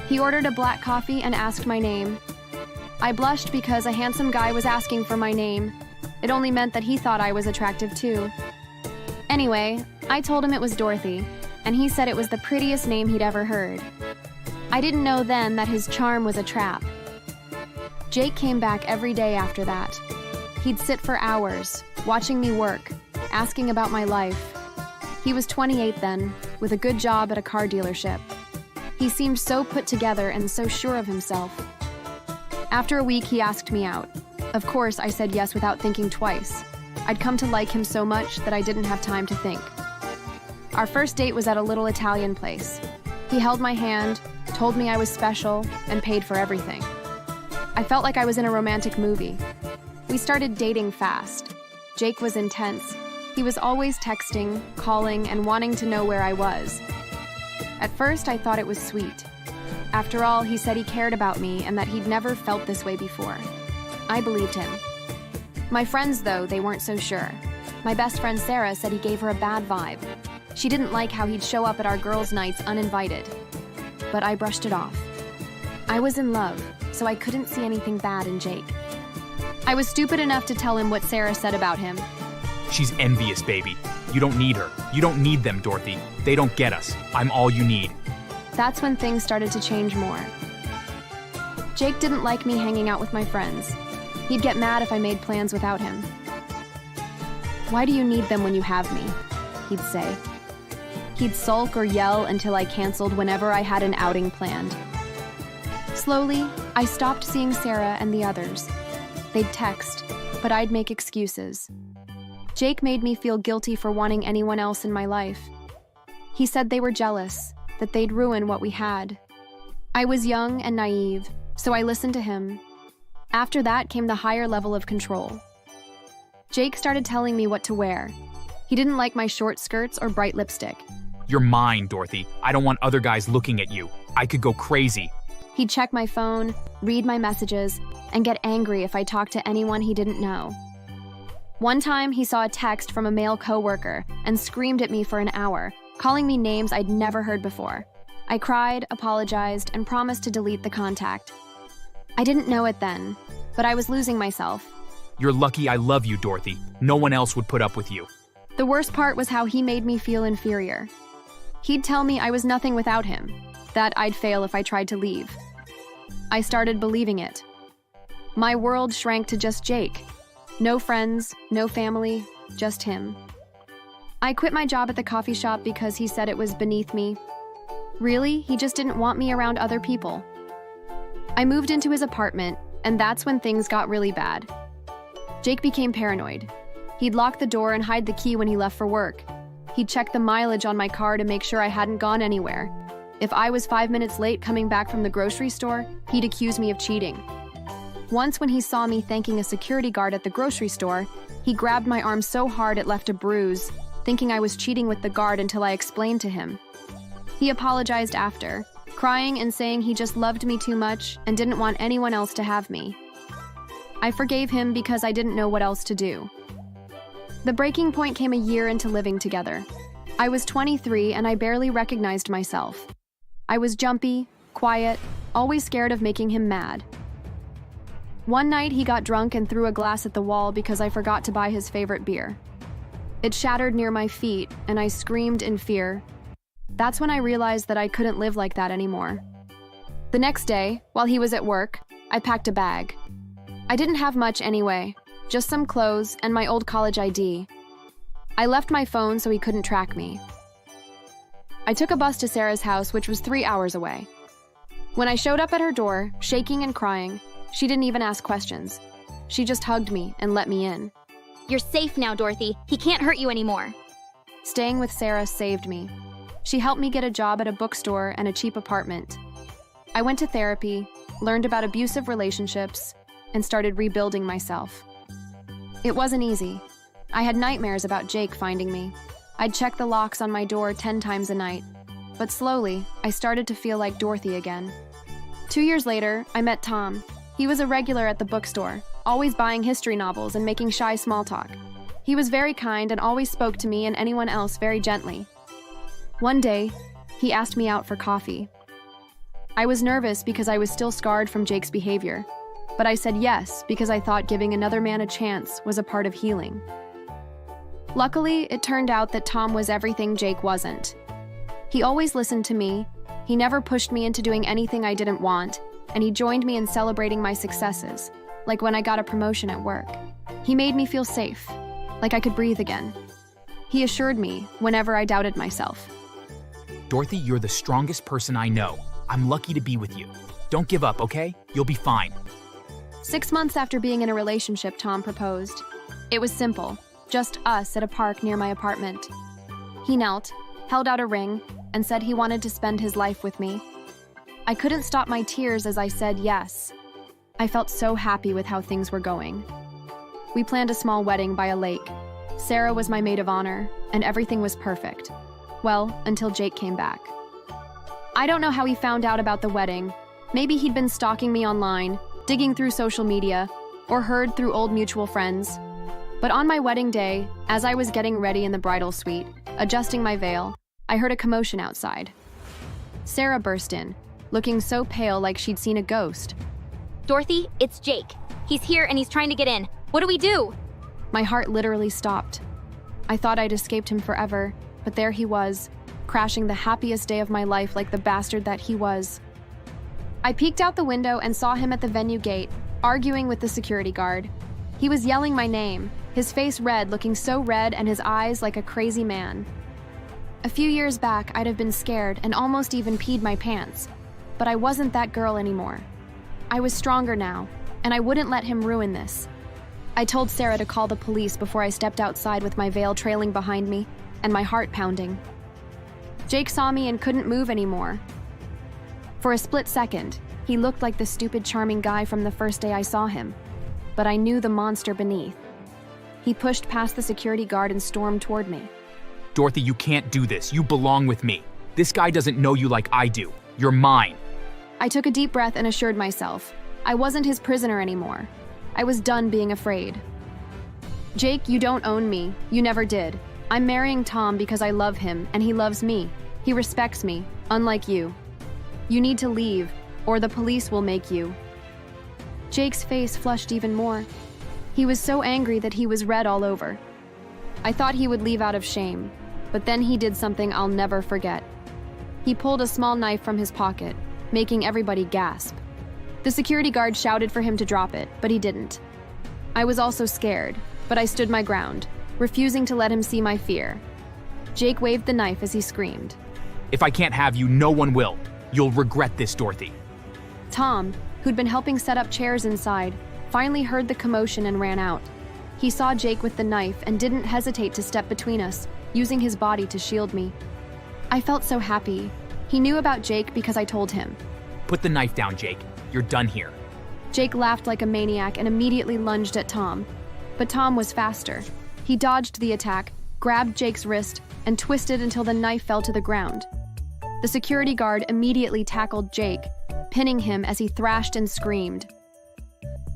[SPEAKER 2] He ordered a black coffee and asked my name. I blushed because a handsome guy was asking for my name. It only meant that he thought I was attractive too. Anyway, I told him it was Dorothy, and he said it was the prettiest name he'd ever heard. I didn't know then that his charm was a trap. Jake came back every day after that. He'd sit for hours, watching me work, asking about my life. He was 28 then, with a good job at a car dealership. He seemed so put together and so sure of himself. After a week, he asked me out. Of course, I said yes without thinking twice. I'd come to like him so much that I didn't have time to think. Our first date was at a little Italian place. He held my hand, told me I was special, and paid for everything. I felt like I was in a romantic movie. We started dating fast. Jake was intense. He was always texting, calling, and wanting to know where I was. At first, I thought it was sweet. After all, he said he cared about me and that he'd never felt this way before. I believed him. My friends, though, they weren't so sure. My best friend Sarah said he gave her a bad vibe. She didn't like how he'd show up at our girls' nights uninvited. But I brushed it off. I was in love, so I couldn't see anything bad in Jake. I was stupid enough to tell him what Sarah said about him.
[SPEAKER 3] She's envious, baby. You don't need her. You don't need them, Dorothy. They don't get us. I'm all you need.
[SPEAKER 2] That's when things started to change more. Jake didn't like me hanging out with my friends. He'd get mad if I made plans without him. "Why do you need them when you have me?" he'd say. He'd sulk or yell until I canceled whenever I had an outing planned. Slowly, I stopped seeing Sarah and the others. They'd text, but I'd make excuses. Jake made me feel guilty for wanting anyone else in my life. He said they were jealous, that they'd ruin what we had. I was young and naive, so I listened to him. After that came the higher level of control. Jake started telling me what to wear. He didn't like my short skirts or bright lipstick.
[SPEAKER 3] You're mine, Dorothy. I don't want other guys looking at you. I could go crazy.
[SPEAKER 2] He'd check my phone, read my messages, and get angry if I talked to anyone he didn't know. One time, he saw a text from a male coworker and screamed at me for an hour, calling me names I'd never heard before. I cried, apologized, and promised to delete the contact. I didn't know it then, but I was losing myself.
[SPEAKER 3] You're lucky I love you, Dorothy. No one else would put up with you.
[SPEAKER 2] The worst part was how he made me feel inferior. He'd tell me I was nothing without him, that I'd fail if I tried to leave. I started believing it. My world shrank to just Jake. No friends, no family, just him. I quit my job at the coffee shop because he said it was beneath me. Really, he just didn't want me around other people. I moved into his apartment, and that's when things got really bad. Jake became paranoid. He'd lock the door and hide the key when he left for work. He'd check the mileage on my car to make sure I hadn't gone anywhere. If I was 5 minutes late coming back from the grocery store, he'd accuse me of cheating. Once when he saw me thanking a security guard at the grocery store, he grabbed my arm so hard it left a bruise, thinking I was cheating with the guard until I explained to him. He apologized after, crying and saying he just loved me too much and didn't want anyone else to have me. I forgave him because I didn't know what else to do. The breaking point came a year into living together. I was 23 and I barely recognized myself. I was jumpy, quiet, always scared of making him mad. One night he got drunk and threw a glass at the wall because I forgot to buy his favorite beer. It shattered near my feet and I screamed in fear. That's when I realized that I couldn't live like that anymore. The next day, while he was at work, I packed a bag. I didn't have much anyway, just some clothes and my old college ID. I left my phone so he couldn't track me. I took a bus to Sarah's house, which was 3 hours away. When I showed up at her door, shaking and crying, she didn't even ask questions. She just hugged me and let me in.
[SPEAKER 4] You're safe now, Dorothy. He can't hurt you anymore.
[SPEAKER 2] Staying with Sarah saved me. She helped me get a job at a bookstore and a cheap apartment. I went to therapy, learned about abusive relationships, and started rebuilding myself. It wasn't easy. I had nightmares about Jake finding me. I'd check the locks on my door 10 times a night. But slowly, I started to feel like Dorothy again. 2 years later, I met Tom. He was a regular at the bookstore, always buying history novels and making shy small talk. He was very kind and always spoke to me and anyone else very gently. One day, he asked me out for coffee. I was nervous because I was still scarred from Jake's behavior, but I said yes because I thought giving another man a chance was a part of healing. Luckily, it turned out that Tom was everything Jake wasn't. He always listened to me, he never pushed me into doing anything I didn't want, and he joined me in celebrating my successes, like when I got a promotion at work. He made me feel safe, like I could breathe again. He assured me whenever I doubted myself.
[SPEAKER 3] Dorothy, you're the strongest person I know. I'm lucky to be with you. Don't give up, okay? You'll be fine.
[SPEAKER 2] 6 months after being in a relationship, Tom proposed. It was simple, just us at a park near my apartment. He knelt, held out a ring, and said he wanted to spend his life with me. I couldn't stop my tears as I said yes. I felt so happy with how things were going. We planned a small wedding by a lake. Sarah was my maid of honor, and everything was perfect. Well, until Jake came back. I don't know how he found out about the wedding. Maybe he'd been stalking me online, digging through social media, or heard through old mutual friends. But on my wedding day, as I was getting ready in the bridal suite, adjusting my veil, I heard a commotion outside. Sarah burst in, looking so pale like she'd seen a ghost.
[SPEAKER 4] Dorothy, it's Jake. He's here and he's trying to get in. What do we do?
[SPEAKER 2] My heart literally stopped. I thought I'd escaped him forever, but there he was, crashing the happiest day of my life like the bastard that he was. I peeked out the window and saw him at the venue gate, arguing with the security guard. He was yelling my name, his face red, looking so red, and his eyes like a crazy man. A few years back, I'd have been scared and almost even peed my pants. But I wasn't that girl anymore. I was stronger now, and I wouldn't let him ruin this. I told Sarah to call the police before I stepped outside with my veil trailing behind me and my heart pounding. Jake saw me and couldn't move anymore. For a split second, he looked like the stupid, charming guy from the first day I saw him. But I knew the monster beneath. He pushed past the security guard and stormed toward me.
[SPEAKER 3] Dorothy, you can't do this. You belong with me. This guy doesn't know you like I do. You're mine.
[SPEAKER 2] I took a deep breath and assured myself. I wasn't his prisoner anymore. I was done being afraid. Jake, you don't own me. You never did. I'm marrying Tom because I love him, and he loves me. He respects me, unlike you. You need to leave, or the police will make you. Jake's face flushed even more. He was so angry that he was red all over. I thought he would leave out of shame, but then he did something I'll never forget. He pulled a small knife from his pocket, making everybody gasp. The security guard shouted for him to drop it, but he didn't. I was also scared, but I stood my ground, refusing to let him see my fear. Jake waved the knife as he screamed.
[SPEAKER 3] If I can't have you, no one will. You'll regret this, Dorothy.
[SPEAKER 2] Tom, who'd been helping set up chairs inside, finally heard the commotion and ran out. He saw Jake with the knife and didn't hesitate to step between us, using his body to shield me. I felt so happy. He knew about Jake because I told him.
[SPEAKER 3] Put the knife down, Jake. You're done here.
[SPEAKER 2] Jake laughed like a maniac and immediately lunged at Tom. But Tom was faster. He dodged the attack, grabbed Jake's wrist, and twisted until the knife fell to the ground. The security guard immediately tackled Jake, pinning him as he thrashed and screamed.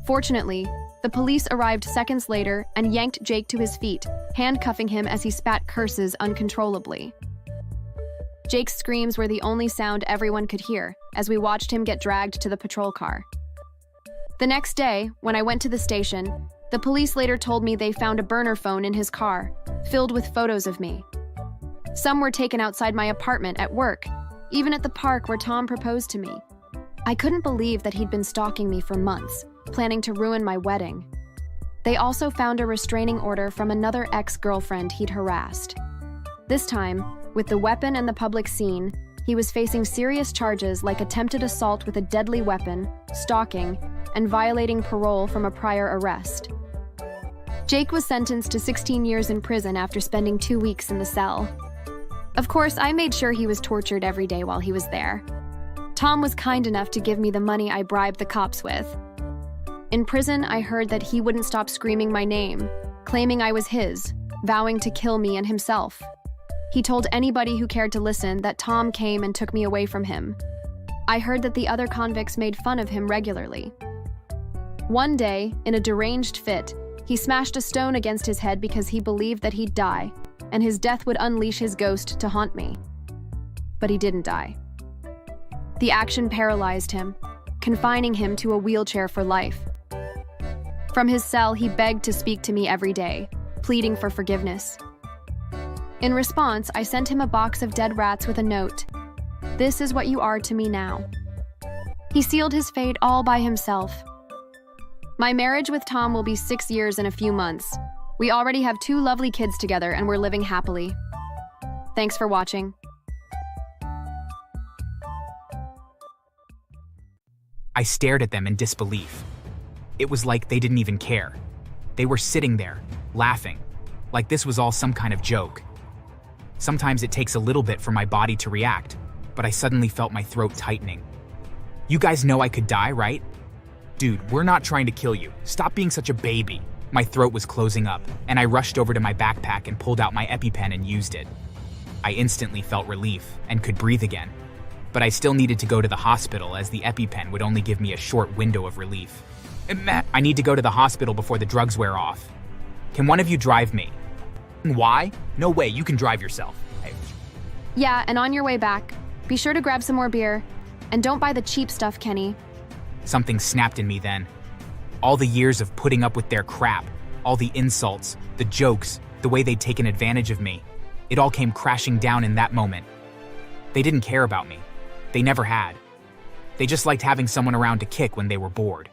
[SPEAKER 2] Fortunately, the police arrived seconds later and yanked Jake to his feet, handcuffing him as he spat curses uncontrollably. Jake's screams were the only sound everyone could hear as we watched him get dragged to the patrol car. The next day, when I went to the station, the police later told me they found a burner phone in his car, filled with photos of me. Some were taken outside my apartment at work, even at the park where Tom proposed to me. I couldn't believe that he'd been stalking me for months, planning to ruin my wedding. They also found a restraining order from another ex-girlfriend he'd harassed. This time, with the weapon and the public scene, he was facing serious charges like attempted assault with a deadly weapon, stalking, and violating parole from a prior arrest. Jake was sentenced to 16 years in prison after spending 2 weeks in the cell. Of course, I made sure he was tortured every day while he was there. Tom was kind enough to give me the money I bribed the cops with. In prison, I heard that he wouldn't stop screaming my name, claiming I was his, vowing to kill me and himself. He told anybody who cared to listen that Tom came and took me away from him. I heard that the other convicts made fun of him regularly. One day, in a deranged fit, he smashed a stone against his head because he believed that he'd die, and his death would unleash his ghost to haunt me. But he didn't die. The action paralyzed him, confining him to a wheelchair for life. From his cell, he begged to speak to me every day, pleading for forgiveness. In response, I sent him a box of dead rats with a note. "This is what you are to me now." He sealed his fate all by himself. My marriage with Tom will be 6 years in a few months. We already have 2 lovely kids together and we're living happily. Thanks for watching.
[SPEAKER 3] I stared at them in disbelief. It was like they didn't even care. They were sitting there, laughing, like this was all some kind of joke. Sometimes it takes a little bit for my body to react, but I suddenly felt my throat tightening. You guys know I could die, right? Dude, we're not trying to kill you. Stop being such a baby. My throat was closing up, and I rushed over to my backpack and pulled out my EpiPen and used it. I instantly felt relief and could breathe again. But I still needed to go to the hospital as the EpiPen would only give me a short window of relief. I need to go to the hospital before the drugs wear off. Can one of you drive me? Why? No way, you can drive yourself.
[SPEAKER 2] Yeah, and on your way back, be sure to grab some more beer. And don't buy the cheap stuff, Kenny.
[SPEAKER 3] Something snapped in me then. All the years of putting up with their crap, all the insults, the jokes, the way they'd taken advantage of me, it all came crashing down in that moment. They didn't care about me. They never had. They just liked having someone around to kick when they were bored.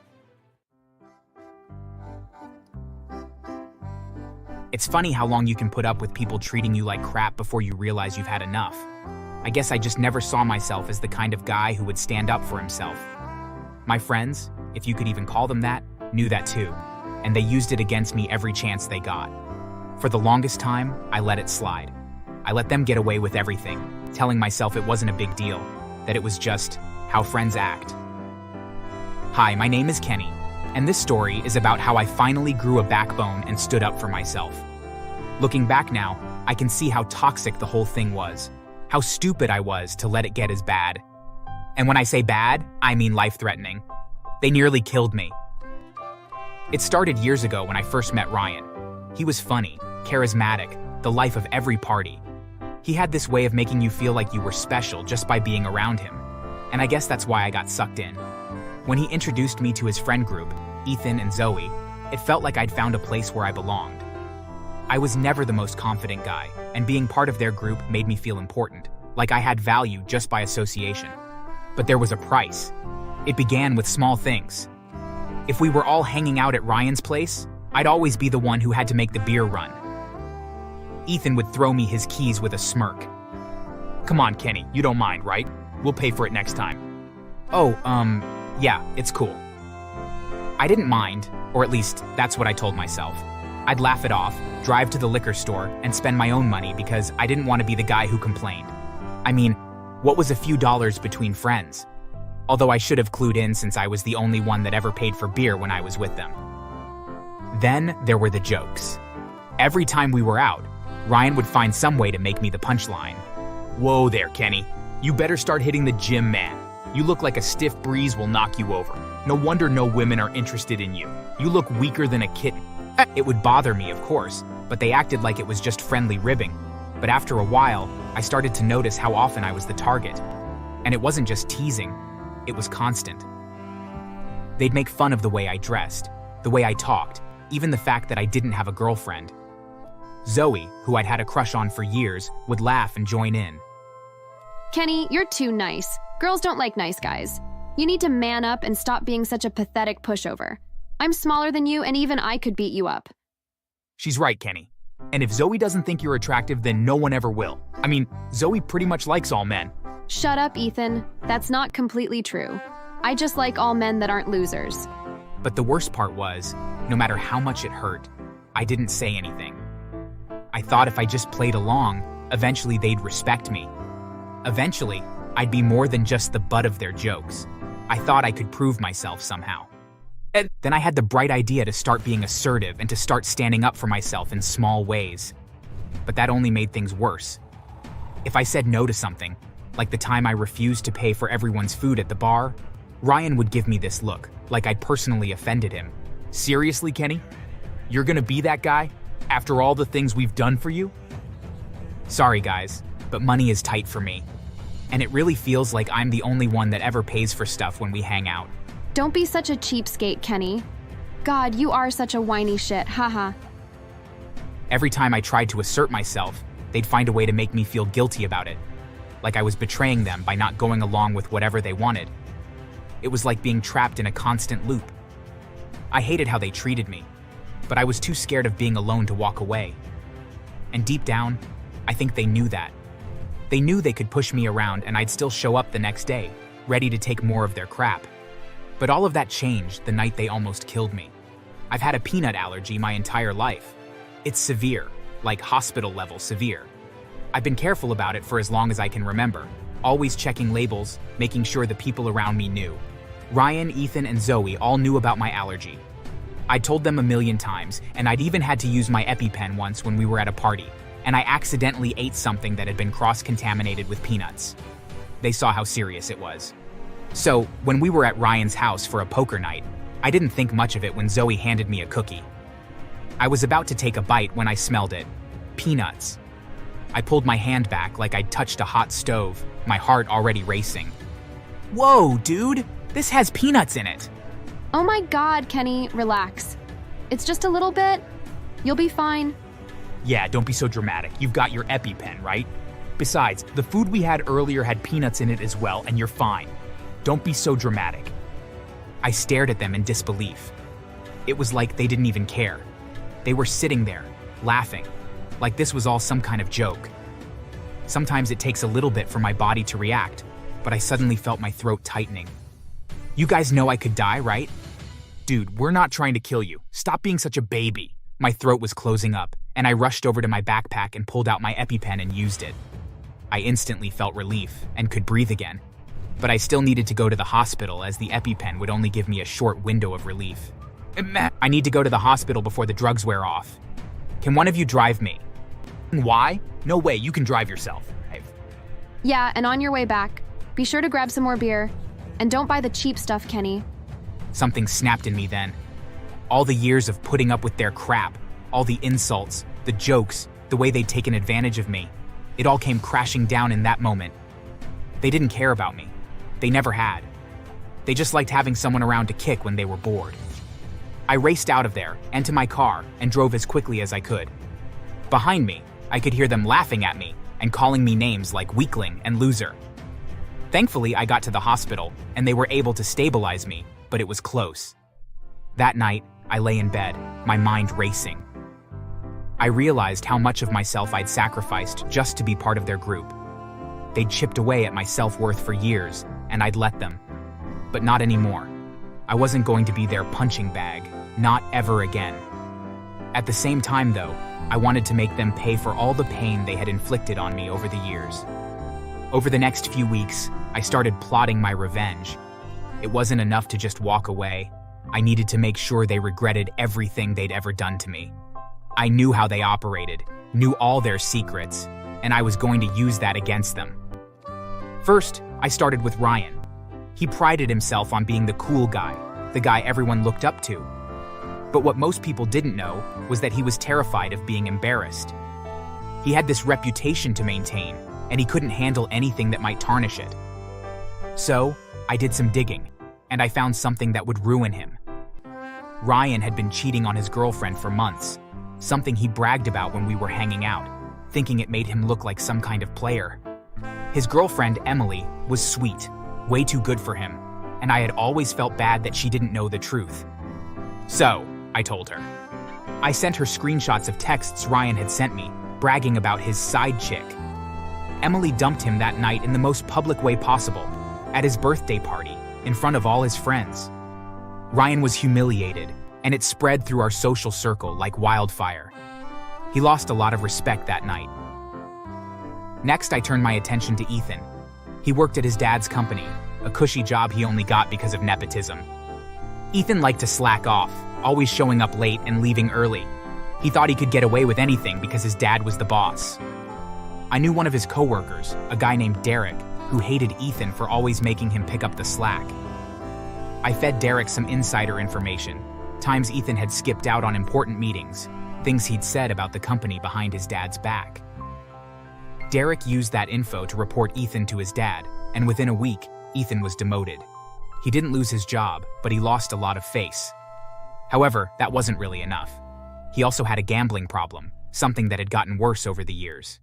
[SPEAKER 3] It's funny how long you can put up with people treating you like crap before you realize you've had enough. I guess I just never saw myself as the kind of guy who would stand up for himself. My friends, if you could even call them that, knew that too, and they used it against me every chance they got. For the longest time, I let it slide. I let them get away with everything, telling myself it wasn't a big deal, that it was just how friends act. Hi, my name is Kenny, and this story is about how I finally grew a backbone and stood up for myself. Looking back now, I can see how toxic the whole thing was, how stupid I was to let it get as bad. And when I say bad, I mean life-threatening. They nearly killed me. It started years ago when I first met Ryan. He was funny, charismatic, the life of every party. He had this way of making you feel like you were special just by being around him. And I guess that's why I got sucked in. When he introduced me to his friend group, Ethan and Zoe, it felt like I'd found a place where I belonged. I was never the most confident guy, and being part of their group made me feel important, like I had value just by association. But there was a price. It began with small things. If we were all hanging out at Ryan's place, I'd always be the one who had to make the beer run. Ethan would throw me his keys with a smirk. Come on, Kenny, you don't mind, right? We'll pay for it next time. Oh, yeah, it's cool. I didn't mind, or at least that's what I told myself. I'd laugh it off, drive to the liquor store, and spend my own money because I didn't want to be the guy who complained. I mean, what was a few dollars between friends? Although I should have clued in since I was the only one that ever paid for beer when I was with them. Then there were the jokes. Every time we were out, Ryan would find some way to make me the punchline. Whoa there, Kenny. You better start hitting the gym, man. You look like a stiff breeze will knock you over. No wonder no women are interested in you. You look weaker than a kitten. It would bother me, of course, but they acted like it was just friendly ribbing. But after a while, I started to notice how often I was the target. And it wasn't just teasing, it was constant. They'd make fun of the way I dressed, the way I talked, even the fact that I didn't have a girlfriend. Zoe, who I'd had a crush on for years, would laugh and join in.
[SPEAKER 2] Kenny, you're too nice. Girls don't like nice guys. You need to man up and stop being such a pathetic pushover. I'm smaller than you, and even I could beat you up.
[SPEAKER 3] She's right, Kenny. And if Zoe doesn't think you're attractive, then no one ever will. I mean, Zoe pretty much likes all men.
[SPEAKER 2] Shut up, Ethan. That's not completely true. I just like all men that aren't losers.
[SPEAKER 3] But the worst part was, no matter how much it hurt, I didn't say anything. I thought if I just played along, eventually they'd respect me. Eventually, I'd be more than just the butt of their jokes. I thought I could prove myself somehow. And then I had the bright idea to start being assertive and to start standing up for myself in small ways. But that only made things worse. If I said no to something, like the time I refused to pay for everyone's food at the bar, Ryan would give me this look, like I'd personally offended him. Seriously, Kenny? You're gonna be that guy? After all the things we've done for you? Sorry, guys, but money is tight for me. And it really feels like I'm the only one that ever pays for stuff when we hang out.
[SPEAKER 2] Don't be such a cheapskate, Kenny. God, you are such a whiny shit, haha.
[SPEAKER 3] Every time I tried to assert myself, they'd find a way to make me feel guilty about it. Like I was betraying them by not going along with whatever they wanted. It was like being trapped in a constant loop. I hated how they treated me, but I was too scared of being alone to walk away. And deep down, I think they knew that. They knew they could push me around and I'd still show up the next day, ready to take more of their crap. But all of that changed the night they almost killed me. I've had a peanut allergy my entire life. It's severe, like hospital-level severe. I've been careful about it for as long as I can remember, always checking labels, making sure the people around me knew. Ryan, Ethan, and Zoe all knew about my allergy. I told them a million times, and I'd even had to use my EpiPen once when we were at a party, and I accidentally ate something that had been cross-contaminated with peanuts. They saw how serious it was. So, when we were at Ryan's house for a poker night, I didn't think much of it when Zoe handed me a cookie. I was about to take a bite when I smelled it. Peanuts. I pulled my hand back like I'd touched a hot stove, my heart already racing. Whoa, dude! This has peanuts in it!
[SPEAKER 2] Oh my God, Kenny, relax. It's just a little bit. You'll be fine.
[SPEAKER 3] Yeah, don't be so dramatic. You've got your EpiPen, right? Besides, the food we had earlier had peanuts in it as well, and you're fine. Don't be so dramatic. I stared at them in disbelief. It was like they didn't even care. They were sitting there, laughing, like this was all some kind of joke. Sometimes it takes a little bit for my body to react, but I suddenly felt my throat tightening. You guys know I could die, right? Dude, we're not trying to kill you. Stop being such a baby. My throat was closing up, and I rushed over to my backpack and pulled out my EpiPen and used it. I instantly felt relief and could breathe again, but I still needed to go to the hospital as the EpiPen would only give me a short window of relief. I need to go to the hospital before the drugs wear off. Can one of you drive me? Why? No way, you can drive yourself.
[SPEAKER 2] Yeah, and on your way back, be sure to grab some more beer. And don't buy the cheap stuff, Kenny.
[SPEAKER 3] Something snapped in me then. All the years of putting up with their crap, all the insults, the jokes, the way they'd taken advantage of me, it all came crashing down in that moment. They didn't care about me. They never had. They just liked having someone around to kick when they were bored. I raced out of there and to my car and drove as quickly as I could. Behind me, I could hear them laughing at me and calling me names like weakling and loser. Thankfully, I got to the hospital and they were able to stabilize me, but it was close. That night, I lay in bed, my mind racing. I realized how much of myself I'd sacrificed just to be part of their group. They'd chipped away at my self-worth for years, and I'd let them. But not anymore. I wasn't going to be their punching bag, not ever again. At the same time, though, I wanted to make them pay for all the pain they had inflicted on me over the years. Over the next few weeks, I started plotting my revenge. It wasn't enough to just walk away. I needed to make sure they regretted everything they'd ever done to me. I knew how they operated, knew all their secrets, and I was going to use that against them. First, I started with Ryan. He prided himself on being the cool guy, the guy everyone looked up to. But what most people didn't know was that he was terrified of being embarrassed. He had this reputation to maintain, and he couldn't handle anything that might tarnish it. So, I did some digging, and I found something that would ruin him. Ryan had been cheating on his girlfriend for months, something he bragged about when we were hanging out, thinking it made him look like some kind of player. His girlfriend, Emily, was sweet, way too good for him, and I had always felt bad that she didn't know the truth. So, I told her. I sent her screenshots of texts Ryan had sent me, bragging about his side chick. Emily dumped him that night in the most public way possible, at his birthday party, in front of all his friends. Ryan was humiliated, and it spread through our social circle like wildfire. He lost a lot of respect that night. Next, I turned my attention to Ethan. He worked at his dad's company, a cushy job he only got because of nepotism. Ethan liked to slack off, always showing up late and leaving early. He thought he could get away with anything because his dad was the boss. I knew one of his coworkers, a guy named Derek, who hated Ethan for always making him pick up the slack. I fed Derek some insider information, times Ethan had skipped out on important meetings, things he'd said about the company behind his dad's back. Derek used that info to report Ethan to his dad, and within a week, Ethan was demoted. He didn't lose his job, but he lost a lot of face. However, that wasn't really enough. He also had a gambling problem, something that had gotten worse over the years.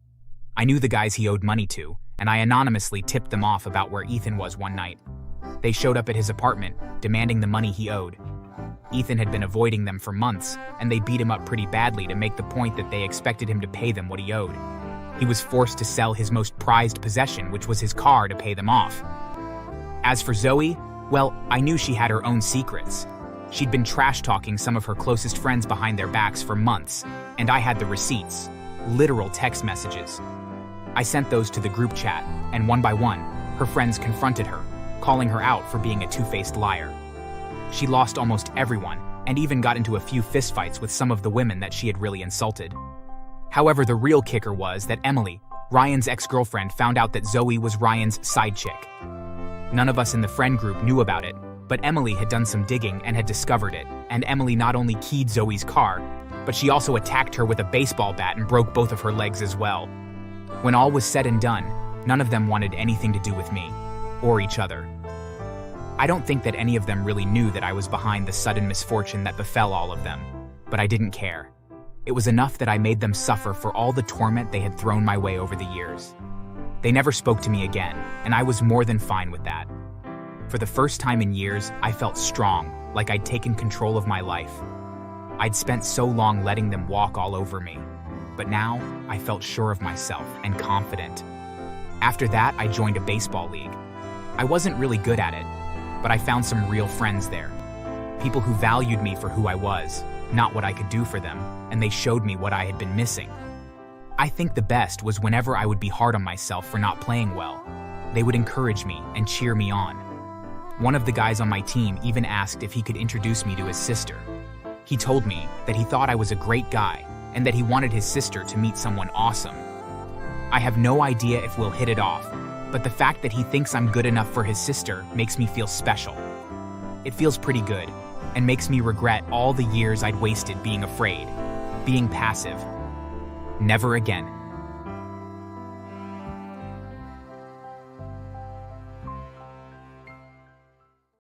[SPEAKER 3] I knew the guys he owed money to, and I anonymously tipped them off about where Ethan was one night. They showed up at his apartment, demanding the money he owed. Ethan had been avoiding them for months, and they beat him up pretty badly to make the point that they expected him to pay them what he owed. He was forced to sell his most prized possession, which was his car, to pay them off. As for Zoe, well, I knew she had her own secrets. She'd been trash-talking some of her closest friends behind their backs for months, and I had the receipts, literal text messages. I sent those to the group chat, and one by one, her friends confronted her, calling her out for being a two-faced liar. She lost almost everyone, and even got into a few fistfights with some of the women that she had really insulted. However, the real kicker was that Emily, Ryan's ex-girlfriend, found out that Zoe was Ryan's side chick. None of us in the friend group knew about it, but Emily had done some digging and had discovered it, and Emily not only keyed Zoe's car, but she also attacked her with a baseball bat and broke both of her legs as well. When all was said and done, none of them wanted anything to do with me, or each other. I don't think that any of them really knew that I was behind the sudden misfortune that befell all of them, but I didn't care. It was enough that I made them suffer for all the torment they had thrown my way over the years. They never spoke to me again, and I was more than fine with that. For the first time in years, I felt strong, like I'd taken control of my life. I'd spent so long letting them walk all over me, but now I felt sure of myself and confident. After that, I joined a baseball league. I wasn't really good at it, but I found some real friends there. People who valued me for who I was, not what I could do for them, and they showed me what I had been missing. I think the best was whenever I would be hard on myself for not playing well. They would encourage me and cheer me on. One of the guys on my team even asked if he could introduce me to his sister. He told me that he thought I was a great guy and that he wanted his sister to meet someone awesome. I have no idea if we'll hit it off, but the fact that he thinks I'm good enough for his sister makes me feel special. It feels pretty good, and makes me regret all the years I'd wasted being afraid, being passive. Never again.